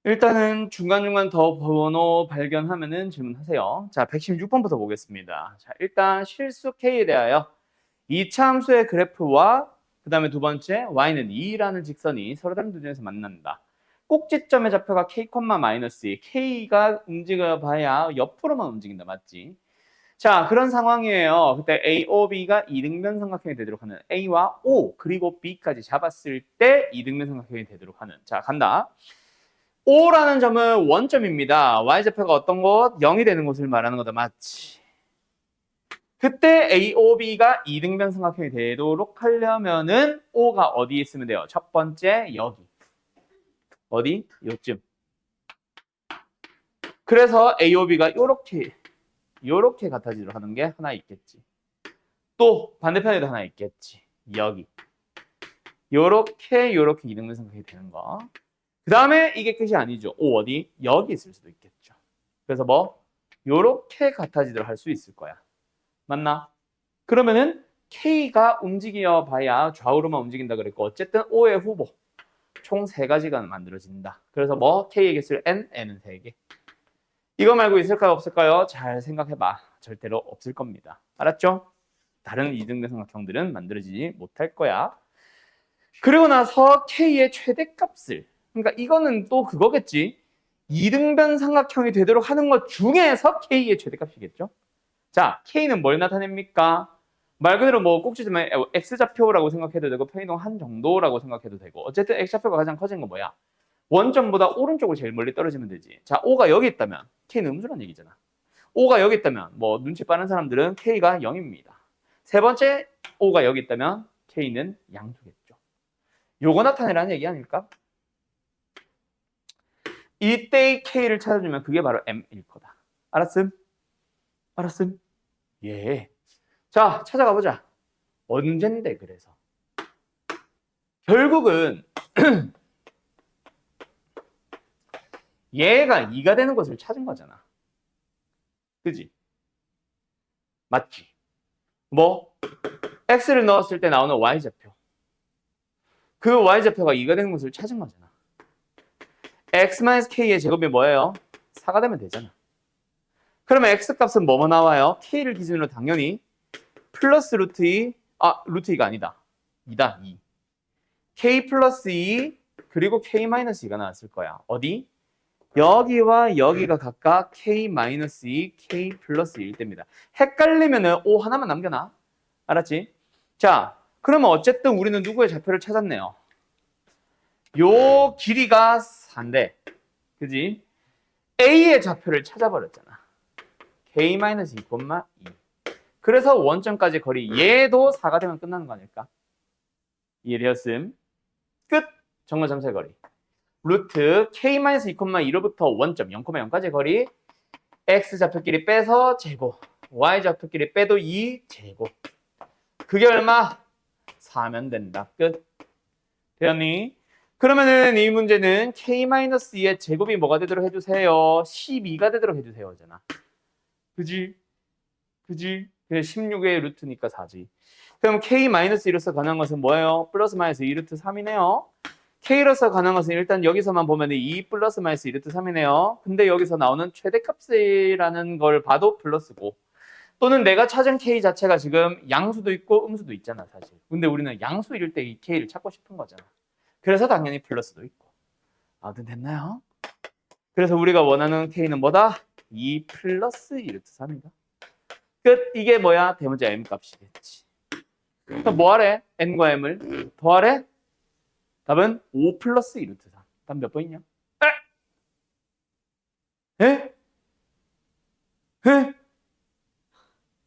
일단은 중간중간 더 번호 발견하면은 질문하세요. 자, 116번부터 보겠습니다. 자, 일단 실수 K에 대하여 이차 함수의 그래프와 그 다음에 두 번째 y는 2라는 직선이 서로 다른 두점에서 만난다. 꼭지점의 좌표가 k, 마이너스 2. k가 움직여봐야 옆으로만 움직인다. 맞지? 자, 그런 상황이에요. 그때 A, O, B가 이등변 삼각형이 되도록 하는 A와 O 그리고 B까지 잡았을 때 이등변 삼각형이 되도록 하는. 자, 간다. O라는 점은 원점입니다. y좌표가 어떤 곳? 0이 되는 곳을 말하는 거다. 맞지? 그때 AOB가 이등변 삼각형이 되도록 하려면은 O가 어디에 있으면 돼요? 첫 번째 여기. 어디? 요쯤. 그래서 AOB가 요렇게 같아지도록 하는 게 하나 있겠지. 또 반대편에도 하나 있겠지. 여기. 요렇게 이등변 삼각형이 되는 거. 그 다음에 이게 끝이 아니죠. O 어디? 여기 있을 수도 있겠죠. 그래서 뭐 요렇게 같아지도록 할 수 있을 거야. 맞나? 그러면은 K가 움직여 봐야 좌우로만 움직인다 그랬고 어쨌든 O의 후보 총 3가지가 만들어진다. 그래서 뭐 K의 개수를 N, N은 3개. 이거 말고 있을까요? 없을까요? 잘 생각해봐. 절대로 없을 겁니다. 알았죠? 다른 이등변 삼각형들은 만들어지지 못할 거야. 그리고 나서 K의 최대값을 그러니까 이거는 또 그거겠지. 이등변 삼각형이 되도록 하는 것 중에서 K의 최대값이겠죠? 자, K는 뭘 나타냅니까? 말 그대로 뭐 꼭지점에 X좌표라고 생각해도 되고 편의동 한 정도라고 생각해도 되고 어쨌든 X좌표가 가장 커진 건 뭐야? 원점보다 오른쪽으로 제일 멀리 떨어지면 되지. 자, O가 여기 있다면 K는 음수란 얘기잖아. O가 여기 있다면 뭐 눈치 빠른 사람들은 K가 0입니다. 세 번째, O가 여기 있다면 K는 양수겠죠. 요거 나타내라는 얘기 아닐까? 이때의 K를 찾아주면 그게 바로 M일 거다. 알았음? 알았음? 예. 자, 찾아가 보자. 언젠데 그래서. 결국은 얘가 2가 되는 것을 찾은 거잖아. 그지? 맞지? 뭐? x를 넣었을 때 나오는 y좌표. 그 y좌표가 2가 되는 것을 찾은 거잖아. x-k의 제곱이 뭐예요? 4가 되면 되잖아. 그러면 x값은 뭐뭐 나와요? k를 기준으로 당연히 플러스 루트 2, 루트 2가 아니다. 2다, 2. k 플러스 2 그리고 k 마이너스 2가 나왔을 거야. 어디? 여기와 여기가 각각 k-2, k 플러스 1 때입니다. 헷갈리면은 O 하나만 남겨놔. 알았지? 자, 그러면 어쨌든 우리는 누구의 좌표를 찾았네요. 요 길이가 4인데, 그지? A의 좌표를 찾아버렸잖아. k-2,2. 그래서 원점까지 거리, 얘도 4가 되면 끝나는 거 아닐까? 이해되었음? 끝! 정거점수의 거리. 루트 k-2,2로부터 원점 0,0까지 거리 x 좌표끼리 빼서 제곱 y 좌표끼리 빼도 2 제곱 그게 얼마? 4면 된다. 끝. 되었니? 그러면은 이 문제는 k-2의 제곱이 뭐가 되도록 해주세요? 12가 되도록 해주세요. 잖아. 그지? 그지? 16의 루트니까 4지. 그럼 k-1로서 가능한 것은 뭐예요? 플러스 마이너스 2루트 3이네요. K로서 가능한 것은 일단 여기서만 보면 2 플러스 마이너스 2루트 3이네요. 근데 여기서 나오는 최대값이라는 걸 봐도 플러스고 또는 내가 찾은 K 자체가 지금 양수도 있고 음수도 있잖아 사실. 근데 우리는 양수일 때 이 K를 찾고 싶은 거잖아. 그래서 당연히 플러스도 있고. 아무튼 됐나요? 그래서 우리가 원하는 K는 뭐다? 2 플러스 2루트 3이다. 끝. 이게 뭐야? 대문자 M 값이겠지. 그럼 뭐 하래? N과 M을 더하래? 답은 5 플러스 2루트 3. 답 몇 번이냐? 에? 에?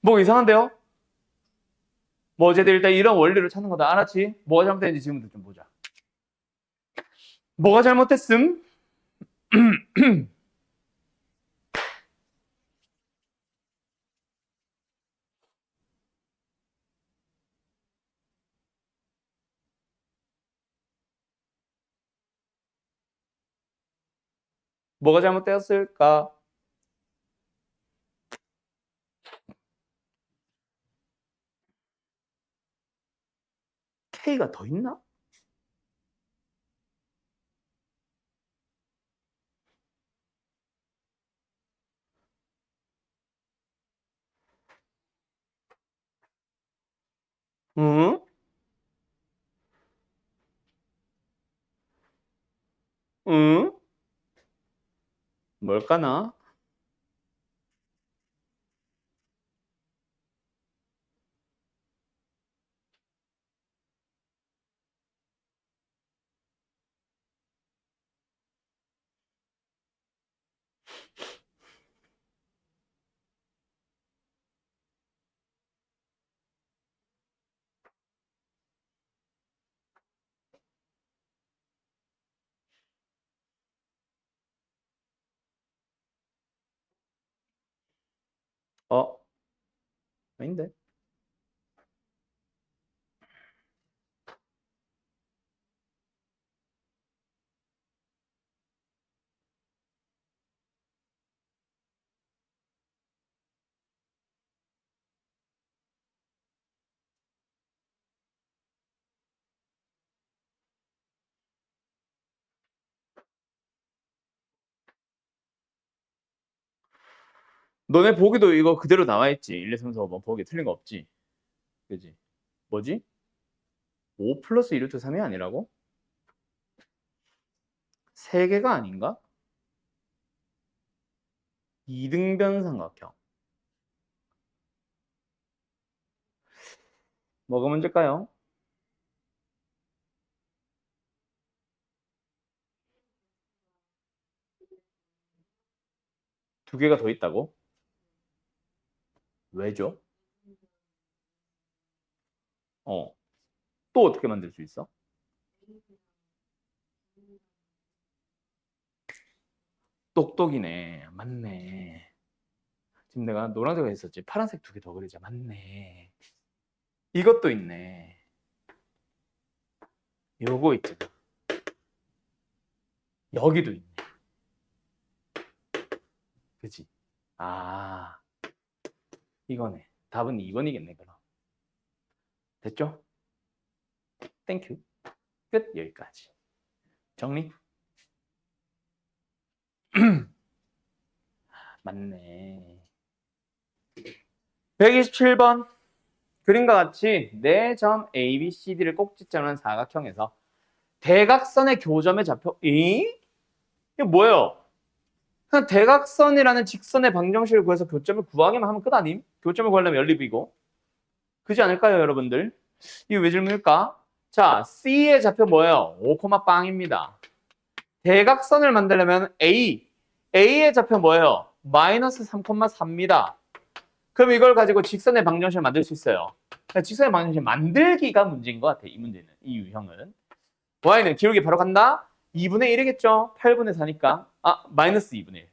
뭐 이상한데요? 뭐 어쨌든 일단 이런 원리로 찾는 거다. 알았지? 뭐가 잘못됐는지 지금부터 좀 보자. 뭐가 잘못됐음? 뭐가 잘못되었을까? K가 더 있나? 응? 응? 뭘까나? 어? 아닌데? 너네 보기도 이거 그대로 나와있지. 1, 2, 3, 4, 5번 보기 틀린 거 없지. 그지? 뭐지? 5 플러스 2 루트 3이 아니라고? 3개가 아닌가? 2등변 삼각형. 뭐가 문제일까요? 두 개가 더 있다고? 왜죠? 어. 또 어떻게 만들 수 있어? 똑똑이네. 맞네. 지금 내가 노란색을 했었지. 파란색 두 개 더 그리자. 맞네. 이것도 있네. 요거 있잖아. 여기도 있네. 그치? 아, 이거네. 답은 2번이겠네, 그럼. 됐죠? 땡큐. 끝. 여기까지. 정리? 맞네. 127번. 그림과 같이 네 점 A, B, C, D를 꼭지점으로 한 사각형에서 대각선의 교점에 잡혀, 이게 뭐예요? 그냥 대각선이라는 직선의 방정식을 구해서 교점을 구하기만 하면 끝 아님? 교점을 구하려면 연립이고. 그지 않을까요, 여러분들? 이거 왜 질문일까? 자, C의 좌표 뭐예요? 5, 빵입니다. 대각선을 만들려면 A의 좌표 뭐예요? 마이너스 3,4입니다. 그럼 이걸 가지고 직선의 방정식을 만들 수 있어요. 그러니까 직선의 방정식 만들기가 문제인 것 같아, 이 문제는. 이 유형은. y는 기울기 바로 간다? 2분의 1이겠죠? 8분의 4니까. 아, 마이너스 2분의 1.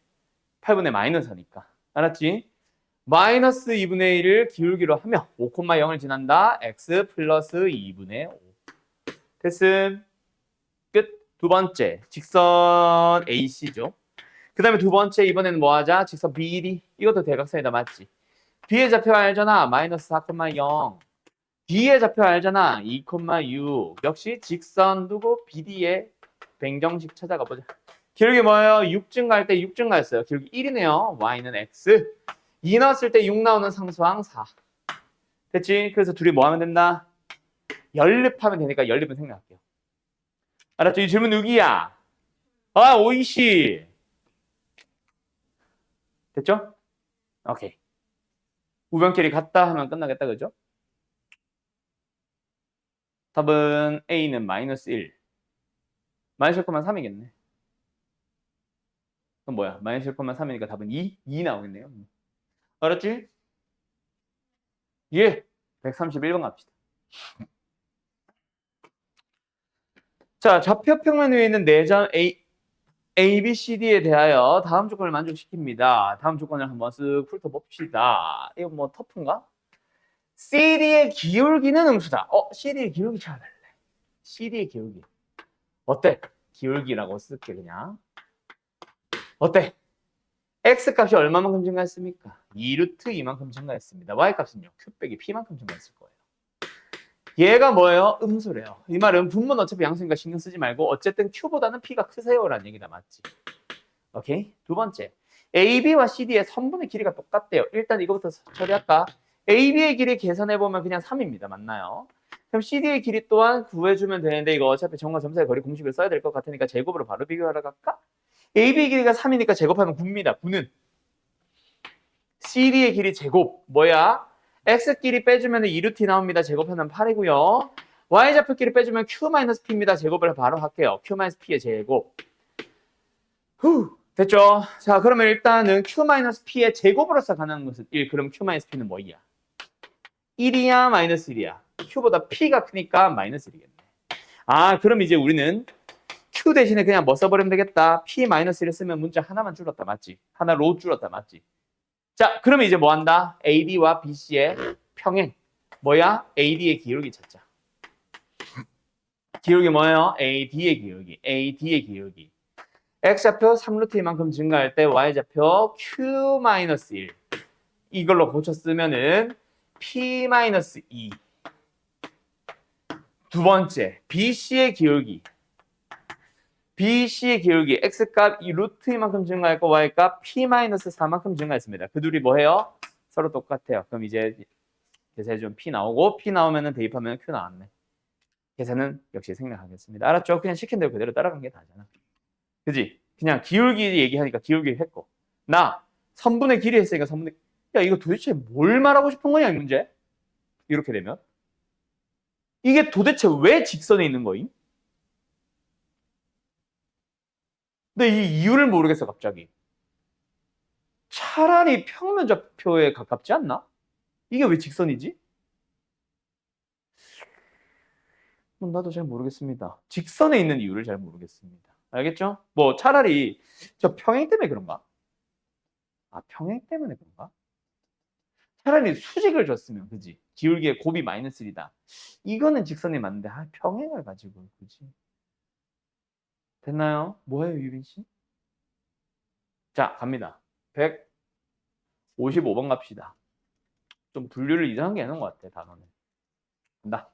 8분의 마이너스 4니까. 알았지? 마이너스 2분의 1을 기울기로 하면 5,0을 지난다. x 플러스 2분의 5. 됐음. 끝. 두 번째. 직선 AC죠. 그 다음에 두 번째, 이번에는 뭐 하자? 직선 BD. 이것도 대각선이다, 맞지? B의 좌표 알잖아. 마이너스 4,0. D의 좌표 알잖아. 2,6. 역시 직선 두고 BD의 변경식 찾아가 보자. 기울기 뭐예요? 6 증가할 때 6 증가했어요. 기울기 1이네요. Y는 X. 2 넣었을 때 6 나오는 상수항 4. 됐지? 그래서 둘이 뭐 하면 된다? 연립하면 되니까 연립은 생략할게요. 알았죠? 이 질문 누구야? 아, 오이씨. 됐죠? 오케이. 우변끼리 같다 하면 끝나겠다, 그죠? 답은 A는 마이너스 1. 마이너스 1,3이겠네. 그럼 뭐야? 마이너스 1,3이니까 답은 2? 2 나오겠네요. 알았지? 예. 131번 갑시다. 자, 좌표평면 위에 있는 내점 A, B, C, D에 대하여 다음 조건을 만족시킵니다. 다음 조건을 한번 쓱 훑어봅시다. 이거 뭐 터프인가? CD의 기울기는 음수다. CD의 기울기 찾아달래. CD의 기울기. 어때? 기울기라고 쓸게 그냥. 어때? X값이 얼마만큼 증가했습니까? 2루트 2만큼 증가했습니다. Y값은요? Q 빼기 P만큼 증가했을 거예요. 얘가 뭐예요? 음수래요. 이 말은 분모는 어차피 양수니까 신경 쓰지 말고 어쨌든 Q보다는 P가 크세요라는 얘기다. 맞지? 오케이? 두 번째. AB와 CD의 선분의 길이가 똑같대요. 일단 이거부터 처리할까? AB의 길이 계산해보면 그냥 3입니다. 맞나요? 그럼 CD의 길이 또한 구해주면 되는데 이거 어차피 점과 점사의 거리 공식을 써야 될 것 같으니까 제곱으로 바로 비교하러 갈까? AB 길이가 3이니까 제곱하면 9입니다. 9는 CD의 길이 제곱 뭐야? X 길이 빼주면 2루트 나옵니다. 제곱하면 8이고요. Y좌표 길이 빼주면 Q-P입니다. 제곱을 바로 할게요. Q-P의 제곱. 됐죠? 자, 그러면 일단은 Q-P의 제곱으로서 가능한 것은 1. 그럼 Q-P는 뭐야? 1이야, 마이너스 1이야? Q보다 P가 크니까 마이너스 1이겠네. 아, 그럼 이제 우리는 Q 대신에 그냥 뭐 써버리면 되겠다. P-1을 쓰면 문자 하나만 줄었다, 맞지? 하나로 줄었다, 맞지? 자, 그러면 이제 뭐 한다? AD와 BC의 평행. 뭐야? AD의 기울기 찾자. 기울기 뭐예요? AD의 기울기. AD의 기울기. X좌표 3루트만큼 증가할 때 Y좌표 Q-1. 이걸로 고쳐 쓰면은 P-2. 두 번째, BC의 기울기. BC의 기울기. X값 이 루트만큼 증가했고 Y값 P-4만큼 증가했습니다. 그 둘이 뭐예요? 서로 똑같아요. 그럼 이제 계산해주면 P 나오고 P 나오면은 대입하면 Q 나왔네. 계산은 역시 생략하겠습니다. 알았죠? 그냥 시킨 대로 그대로 따라간 게 다잖아. 그지? 그냥 기울기 얘기하니까 기울기 했고 나 선분의 길이 했으니까 선분의 야 이거 도대체 뭘 말하고 싶은 거냐 이 문제? 이렇게 되면 이게 도대체 왜 직선에 있는 거임? 근데 이 이유를 모르겠어 갑자기. 차라리 평면좌표에 가깝지 않나? 이게 왜 직선이지? 나도 잘 모르겠습니다. 직선에 있는 이유를 잘 모르겠습니다. 알겠죠? 뭐 차라리 저 평행 때문에 그런가? 아 평행 때문에 그런가? 차라리 수직을 줬으면 그지? 기울기의 곱이 마이너스 1이다. 이거는 직선이 맞는데 평행을 가지고 그지? 됐나요? 뭐예요 유빈 씨? 자 갑니다. 155번 갑시다. 좀 분류를 이상하게 해놓은 것 같아 단어는. 간다.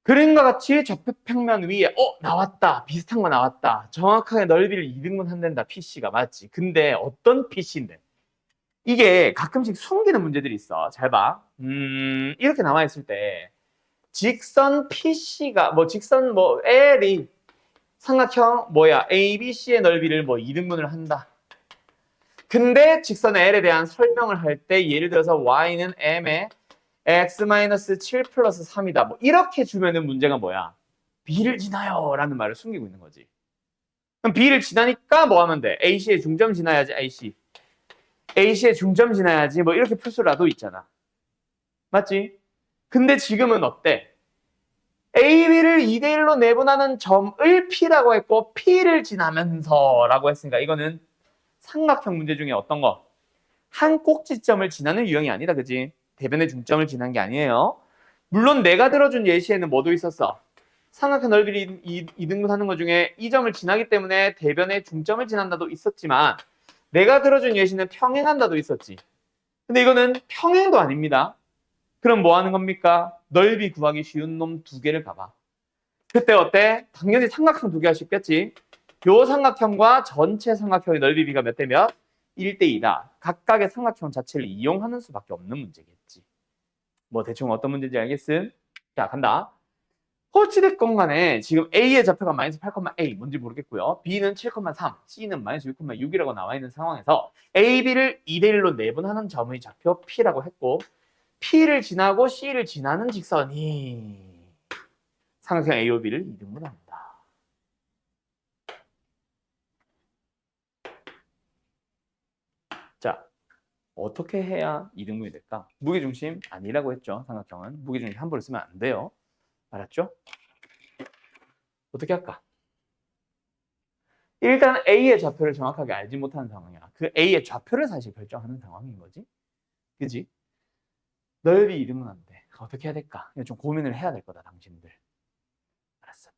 그림과 같이 좌표평면 위에 나왔다. 비슷한 거 나왔다. 정확하게 넓이를 2등분 한댄다. PC가 맞지. 근데 어떤 PC인데? 이게 가끔씩 숨기는 문제들이 있어. 잘 봐. 이렇게 나와 있을 때 직선 PC가 직선 L이 삼각형 뭐야? ABC의 넓이를 2등분을 한다. 근데 직선 L에 대한 설명을 할 때 예를 들어서 Y는 M의 x-7 플러스 3이다. 이렇게 주면은 문제가 뭐야? B를 지나요 라는 말을 숨기고 있는 거지. 그럼 B를 지나니까 뭐 하면 돼? AC의 중점 지나야지 AC. AC의 중점 지나야지 이렇게 풀 수라도 있잖아. 맞지? 근데 지금은 어때? AB를 2대1로 내분하는 점을 P라고 했고 P를 지나면서 라고 했으니까 이거는 삼각형 문제 중에 어떤 거? 한 꼭지점을 지나는 유형이 아니다. 그지? 대변의 중점을 지난 게 아니에요. 물론 내가 들어준 예시에는 뭐도 있었어? 삼각형 넓이를 2등분 하는 것 중에 이 점을 지나기 때문에 대변의 중점을 지난다도 있었지만 내가 들어준 예시는 평행한다도 있었지. 근데 이거는 평행도 아닙니다. 그럼 뭐 하는 겁니까? 넓이 구하기 쉬운 놈 두 개를 봐봐. 그때 어때? 당연히 삼각형 두 개 할 수 있겠지. 요 삼각형과 전체 삼각형의 넓이 비가 몇 대 몇? 1대 2다. 각각의 삼각형 자체를 이용하는 수밖에 없는 문제겠지. 뭐 대충 어떤 문제인지 알겠음? 자 간다. 어찌됐건 간에 지금 A의 좌표가 마이너스 8,A 뭔지 모르겠고요. B는 7,3, C는 마이너스 6,6이라고 나와 있는 상황에서 A, B를 2대1로 내분하는 점의 좌표 P라고 했고 P를 지나고 C를 지나는 직선이 삼각형 A, B를 2등분합니다. 자, 어떻게 해야 2등분이 될까? 무게중심 아니라고 했죠. 삼각형은 무게중심 함부로 쓰면 안 돼요. 알았죠? 어떻게 할까? 일단 A의 좌표를 정확하게 알지 못하는 상황이야. 그 A의 좌표를 사실 결정하는 상황인 거지. 그지? 넓이 2등분 안 돼. 어떻게 해야 될까? 이거 좀 고민을 해야 될 거다, 당신들. 알았어.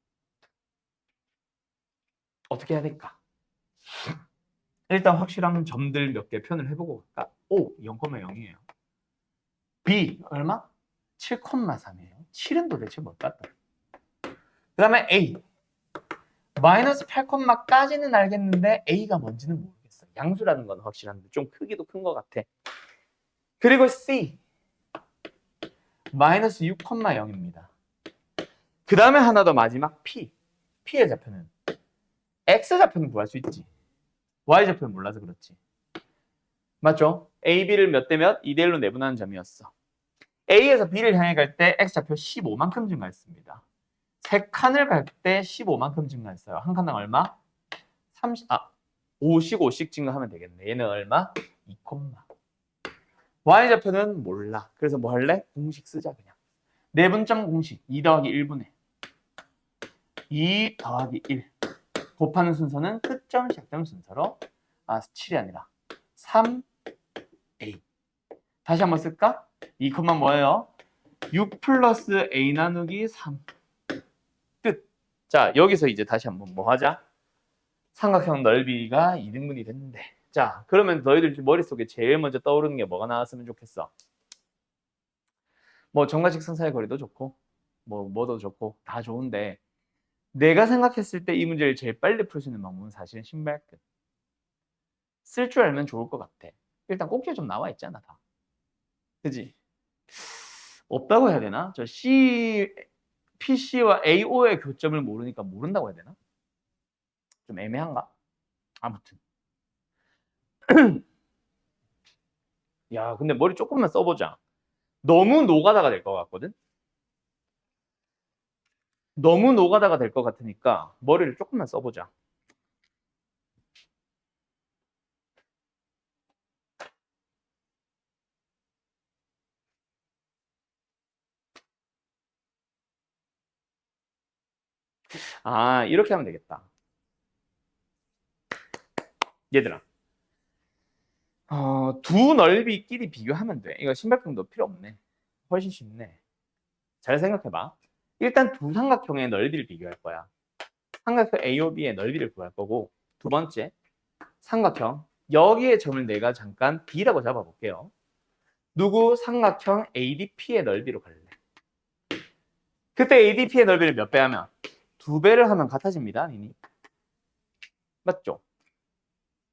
어떻게 해야 될까? 일단 확실한 점들 몇 개 표현을 해보고 갈까? O, 0,0이에요. B, 얼마? 7,3이에요. 7은 도대체 뭘까? 그 다음에 A, 마이너스 8,까지는 알겠는데 A가 뭔지는 모르겠어. 양수라는 건 확실한데 좀 크기도 큰 것 같아. 그리고 C 마이너스 6,0입니다. 그 다음에 하나 더 마지막 P. P의 좌표는 X 좌표는 구할 수 있지. Y 좌표는 몰라서 그렇지. 맞죠? A, B를 몇 대 몇? 2대 1로 내분하는 점이었어. A에서 B를 향해 갈 때 X좌표 15만큼 증가했습니다. 세 칸을 갈 때 15만큼 증가했어요. 한 칸당 얼마? 50, 50씩 증가하면 되겠네. 얘는 얼마? 2, Y좌표는 몰라. 그래서 뭐 할래? 공식 쓰자 그냥. 내분점 공식 2 더하기 1분의 2 더하기 1 곱하는 순서는 끝점, 시작점 순서로 7이 아니라 3A. 다시 한번 쓸까? 2, 뭐예요? 6 플러스 A 나누기 3. 끝. 자, 여기서 이제 다시 한번 뭐 하자? 삼각형 넓이가 2등분이 됐는데. 자, 그러면 너희들 머릿속에 제일 먼저 떠오르는 게 뭐가 나왔으면 좋겠어? 뭐 정과직선사의 거리도 좋고 뭐도 좋고 다 좋은데 내가 생각했을 때 이 문제를 제일 빨리 풀 수 있는 방법은 사실은 신발끝. 쓸 줄 알면 좋을 것 같아. 일단 꼭지가 좀 나와 있잖아 다. 그지? 없다고 해야 되나? 저 PC와 AO의 교점을 모르니까 모른다고 해야 되나? 좀 애매한가? 아무튼. 야, 근데 머리 조금만 써보자. 너무 노가다가 될 것 같거든? 너무 노가다가 될 것 같으니까 머리를 조금만 써보자. 이렇게 하면 되겠다. 얘들아. 두 넓이끼리 비교하면 돼. 이거 신발끈도 필요 없네. 훨씬 쉽네. 잘 생각해봐. 일단 두 삼각형의 넓이를 비교할 거야. 삼각형 AOB의 넓이를 구할 거고, 두 번째, 삼각형. 여기에 점을 내가 잠깐 B라고 잡아볼게요. 누구? 삼각형 ADP의 넓이로 갈래. 그때 ADP의 넓이를 몇 배 하면? 2배를 하면 같아집니다. 이미. 맞죠?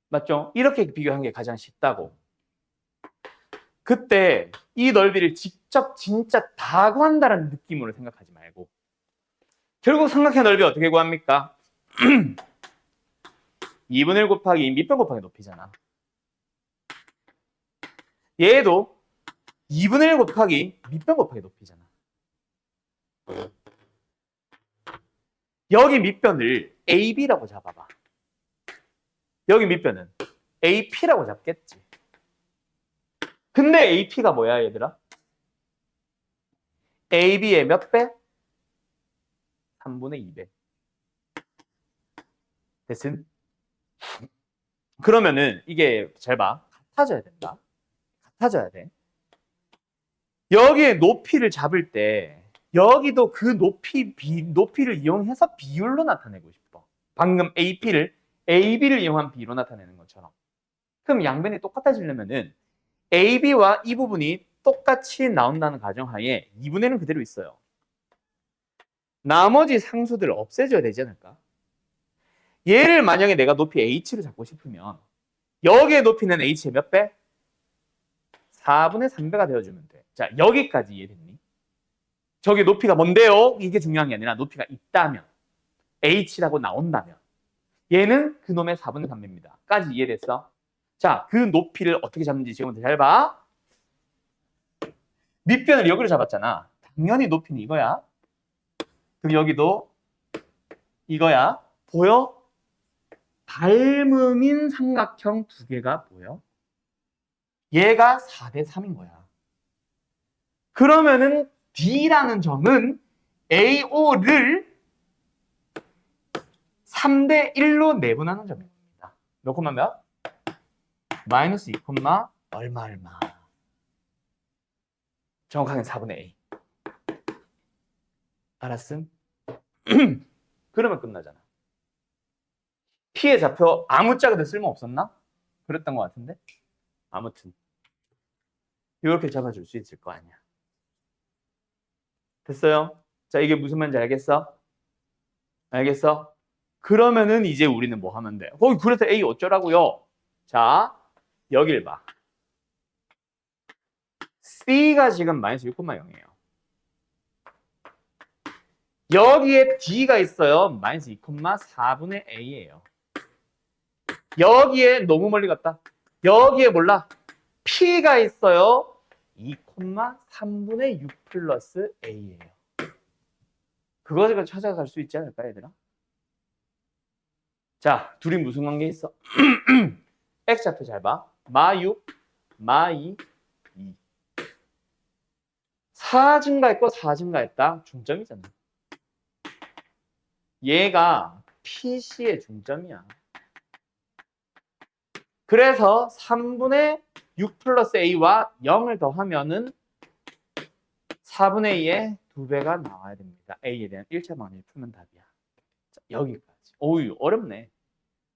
맞죠? 이렇게 비교한 게 가장 쉽다고. 그때 이 넓이를 직접 진짜 다 구한다는 느낌으로 생각하지 말고 결국 삼각형 넓이 어떻게 구합니까? 2분의 1 곱하기 밑변 곱하기 높이잖아. 얘도 2분의 1 곱하기 밑변 곱하기 높이잖아. 여기 밑변을 AB라고 잡아봐. 여기 밑변은 AP라고 잡겠지. 근데 AP가 뭐야 얘들아? AB의 몇 배? 3분의 2배. 됐음? 그러면은 이게 잘 봐. 같아져야 된다. 같아져야 돼. 여기에 높이를 잡을 때 여기도 그 높이를 이용해서 비율로 나타내고 싶어. 방금 AP를 AB를 이용한 B로 나타내는 것처럼. 그럼 양변이 똑같아지려면은 AB와 이 부분이 똑같이 나온다는 가정하에 2분의 1은 그대로 있어요. 나머지 상수들을 없애줘야 되지 않을까? 얘를 만약에 내가 높이 H를 잡고 싶으면 여기의 높이는 H의 몇 배? 4분의 3배가 되어주면 돼. 자, 여기까지 이해됐니? 저기 높이가 뭔데요? 이게 중요한 게 아니라 높이가 있다면 H라고 나온다면 얘는 그놈의 4분의 3배입니다. 까지 이해됐어? 자, 그 높이를 어떻게 잡는지 지금부터 잘 봐. 밑변을 여기로 잡았잖아. 당연히 높이는 이거야. 그럼 여기도 이거야. 보여? 닮음인 삼각형 두 개가 보여? 얘가 4대 3인 거야. 그러면은 D라는 점은 AO를 3대 1로 내분하는 점입니다. 몇 콤마 몇? 마이너스 2 콤마 얼마. 정확하게 4분의 A. 알았음? 그러면 끝나잖아. P의 좌표 아무짝에도 쓸모 없었나? 그랬던 것 같은데? 아무튼 이렇게 잡아줄 수 있을 거 아니야. 됐어요? 자, 이게 무슨 말인지 알겠어? 알겠어? 그러면은 이제 우리는 뭐 하면 돼? 그래서 A 어쩌라고요? 자, 여길 봐. C가 지금 마이너스 6,0이에요. 여기에 D가 있어요. 마이너스 2,4분의 A예요. 여기에 너무 멀리 갔다. 여기에 몰라. P가 있어요. 2,3분의 6 플러스 A예요. 그거 찾아갈 수 있지 않을까, 얘들아? 자, 둘이 무슨 관계 있어? X좌표 잘 봐. 마 6, 마 2, 2. 4 증가했고 4 증가했다. 중점이잖아. 얘가 PC의 중점이야. 그래서 3분의 6 플러스 A와 0을 더하면은 4분의 2의 2배가 나와야 됩니다. A에 대한 1차 방정식 풀면 답이야. 자, 여기까지. 오유, 어렵네.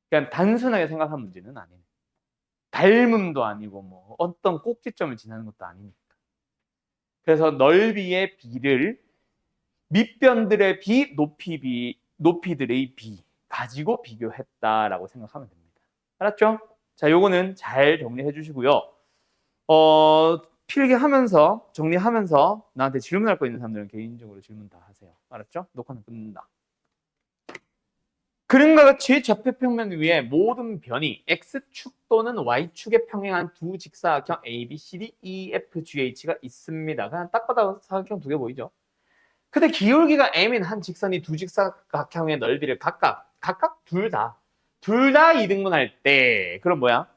그냥 단순하게 생각한 문제는 아니네. 닮음도 아니고 뭐 어떤 꼭지점을 지나는 것도 아니니까. 그래서 넓이의 B를 밑변들의 B, 높이들의 B 가지고 비교했다라고 생각하면 됩니다. 알았죠? 자, 요거는 잘 정리해 주시고요. 필기하면서 정리하면서 나한테 질문할 거 있는 사람들은 개인적으로 질문 다 하세요. 알았죠? 녹화는 끊는다. 그림과 같이 좌표평면 위에 모든 변이 X축 또는 Y축에 평행한 두 직사각형 A, B, C, D, E, F, G, H가 있습니다. 그냥 딱 봐도 사각형 두 개 보이죠? 근데 기울기가 M인 한 직선이 두 직사각형의 넓이를 각각 둘 다 2등분할 때 그럼 뭐야?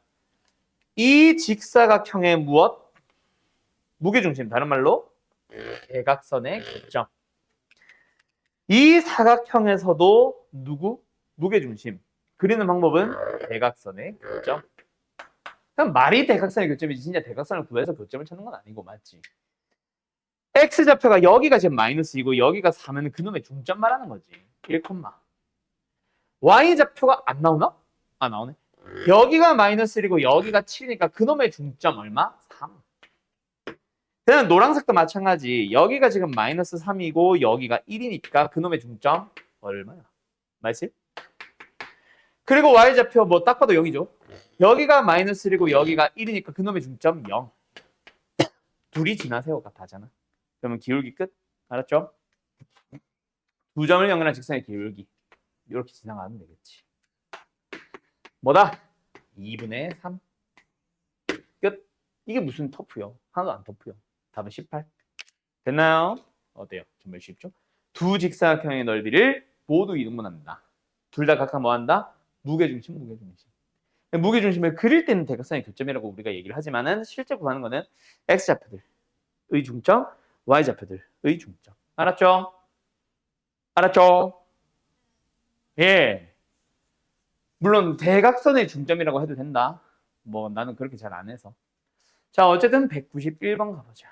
이 직사각형의 무엇? 무게중심, 다른 말로 대각선의 교점. 이 사각형에서도 누구? 무게중심. 그리는 방법은 대각선의 교점. 그럼 말이 대각선의 교점이지 진짜 대각선을 구해서 교점을 찾는 건 아니고, 맞지? X좌표가 여기가 지금 마이너스이고 여기가 4면 그놈의 중점 말하는 거지. 1, Y좌표가 안 나오나? 아, 나오네. 여기가 마이너스 1이고 여기가 7이니까 그놈의 중점 얼마? 3. 그냥 노란색도 마찬가지. 여기가 지금 마이너스 3이고 여기가 1이니까 그놈의 중점 얼마야? 맞지? 그리고 Y좌표 뭐 딱 봐도 0이죠. 여기가 마이너스 1이고 여기가 1이니까 그놈의 중점 0. 둘이 지나세요가 다잖아. 그러면 기울기 끝. 알았죠? 두 점을 연결한 직선의 기울기. 이렇게 지나가면 되겠지. 뭐다? 2분의 3. 끝. 이게 무슨 터프요? 하나도 안 터프요. 답은 18. 됐나요? 어때요? 정말 쉽죠? 두 직사각형의 넓이를 모두 이등분한다. 둘 다 각각 뭐 한다? 무게중심. 무게중심을 그릴 때는 대각선의 교점이라고 우리가 얘기를 하지만은 실제 구하는 거는 X좌표들의 중점, Y좌표들의 중점. 알았죠? 알았죠? 예. 물론 대각선의 중점이라고 해도 된다. 뭐 나는 그렇게 잘 안 해서. 자, 어쨌든 191번 가보자.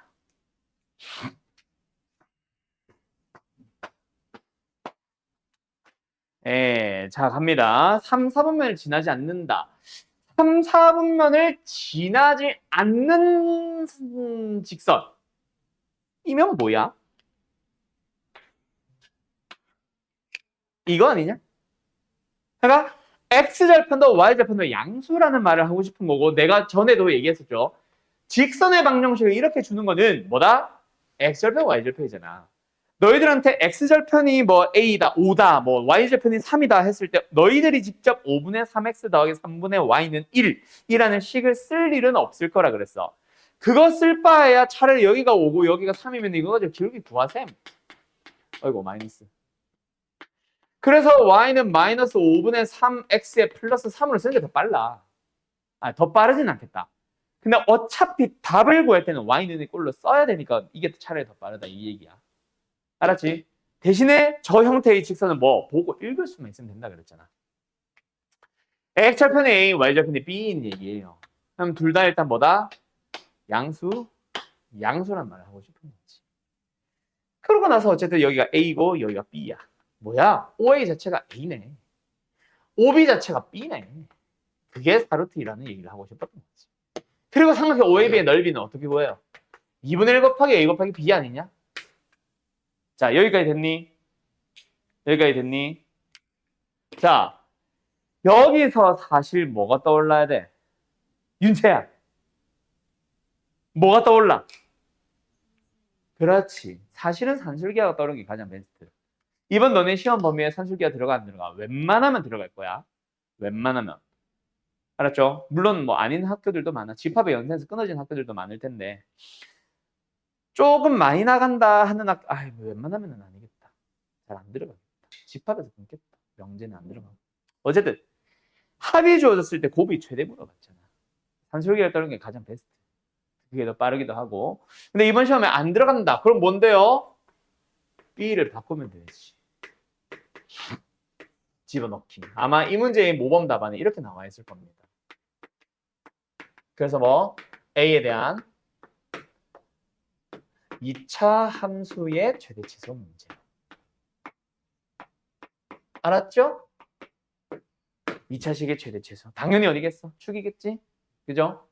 예, 자, 갑니다. 3, 4분면을 지나지 않는다. 3, 4분면을 지나지 않는 직선. 이면 뭐야? 이거 아니냐? 그러니까 X절편도 Y절편도 양수라는 말을 하고 싶은 거고, 내가 전에도 얘기했었죠. 직선의 방정식을 이렇게 주는 거는 뭐다? X절편, Y절편이잖아. 너희들한테 X절편이 뭐 A다, 5다, 뭐 Y절편이 3이다 했을 때 너희들이 직접 5분의 3X 더하기 3분의 Y는 1이라는 식을 쓸 일은 없을 거라 그랬어. 그거 쓸 바에야 차라리 여기가 5고 여기가 3이면 이거 가지고 기울기 구하셈. 어이구, 마이너스. 그래서 Y는 마이너스 5분의 3X에 플러스 3으로 쓰는 게 더 빨라. 아, 더 빠르진 않겠다. 근데 어차피 답을 구할 때는 Y는 꼴로 써야 되니까 이게 차라리 더 빠르다, 이 얘기야. 알았지? 대신에 저 형태의 직선은 뭐 보고 읽을 수만 있으면 된다 그랬잖아. X절편이 A, Y절편이 B인 얘기예요. 그럼 둘 다 일단 뭐다? 양수란 말을 하고 싶은 거지. 그러고 나서 어쨌든 여기가 A고 여기가 B야. 뭐야? OA 자체가 A네. OB 자체가 B네. 그게 사루트이라는 얘기를 하고 싶었던 거지. 그리고 삼각형 OAB의 넓이는 어떻게 구해요? 2분의 1 곱하기 A 곱하기 B 아니냐? 자, 여기까지 됐니? 여기까지 됐니? 자, 여기서 사실 뭐가 떠올라야 돼? 윤채야. 뭐가 떠올라? 그렇지. 사실은 산술기하가 떠오르는 게 가장 베스트. 이번 너네 시험 범위에 산술기가 들어가 안 들어가? 웬만하면 들어갈 거야. 웬만하면. 알았죠? 물론 뭐 아닌 학교들도 많아. 집합의 연산에서 끊어진 학교들도 많을 텐데 조금 많이 나간다 하는 뭐 웬만하면은 아니겠다. 잘 안 들어가겠다. 집합에서 끊겠다. 명제는 안 들어가고. 어쨌든 합이 주어졌을 때 곱이 최대 물어봤잖아. 산술기를 떠오르는 게 가장 베스트. 그게 더 빠르기도 하고. 근데 이번 시험에 안 들어간다. 그럼 뭔데요? B를 바꾸면 되지. 집어넣기. 아마 이 문제의 모범 답안에 이렇게 나와 있을 겁니다. 그래서 뭐 A에 대한 2차 함수의 최대치수 문제. 알았죠? 2차식의 최대치수. 당연히 어디겠어? 축이겠지? 그죠?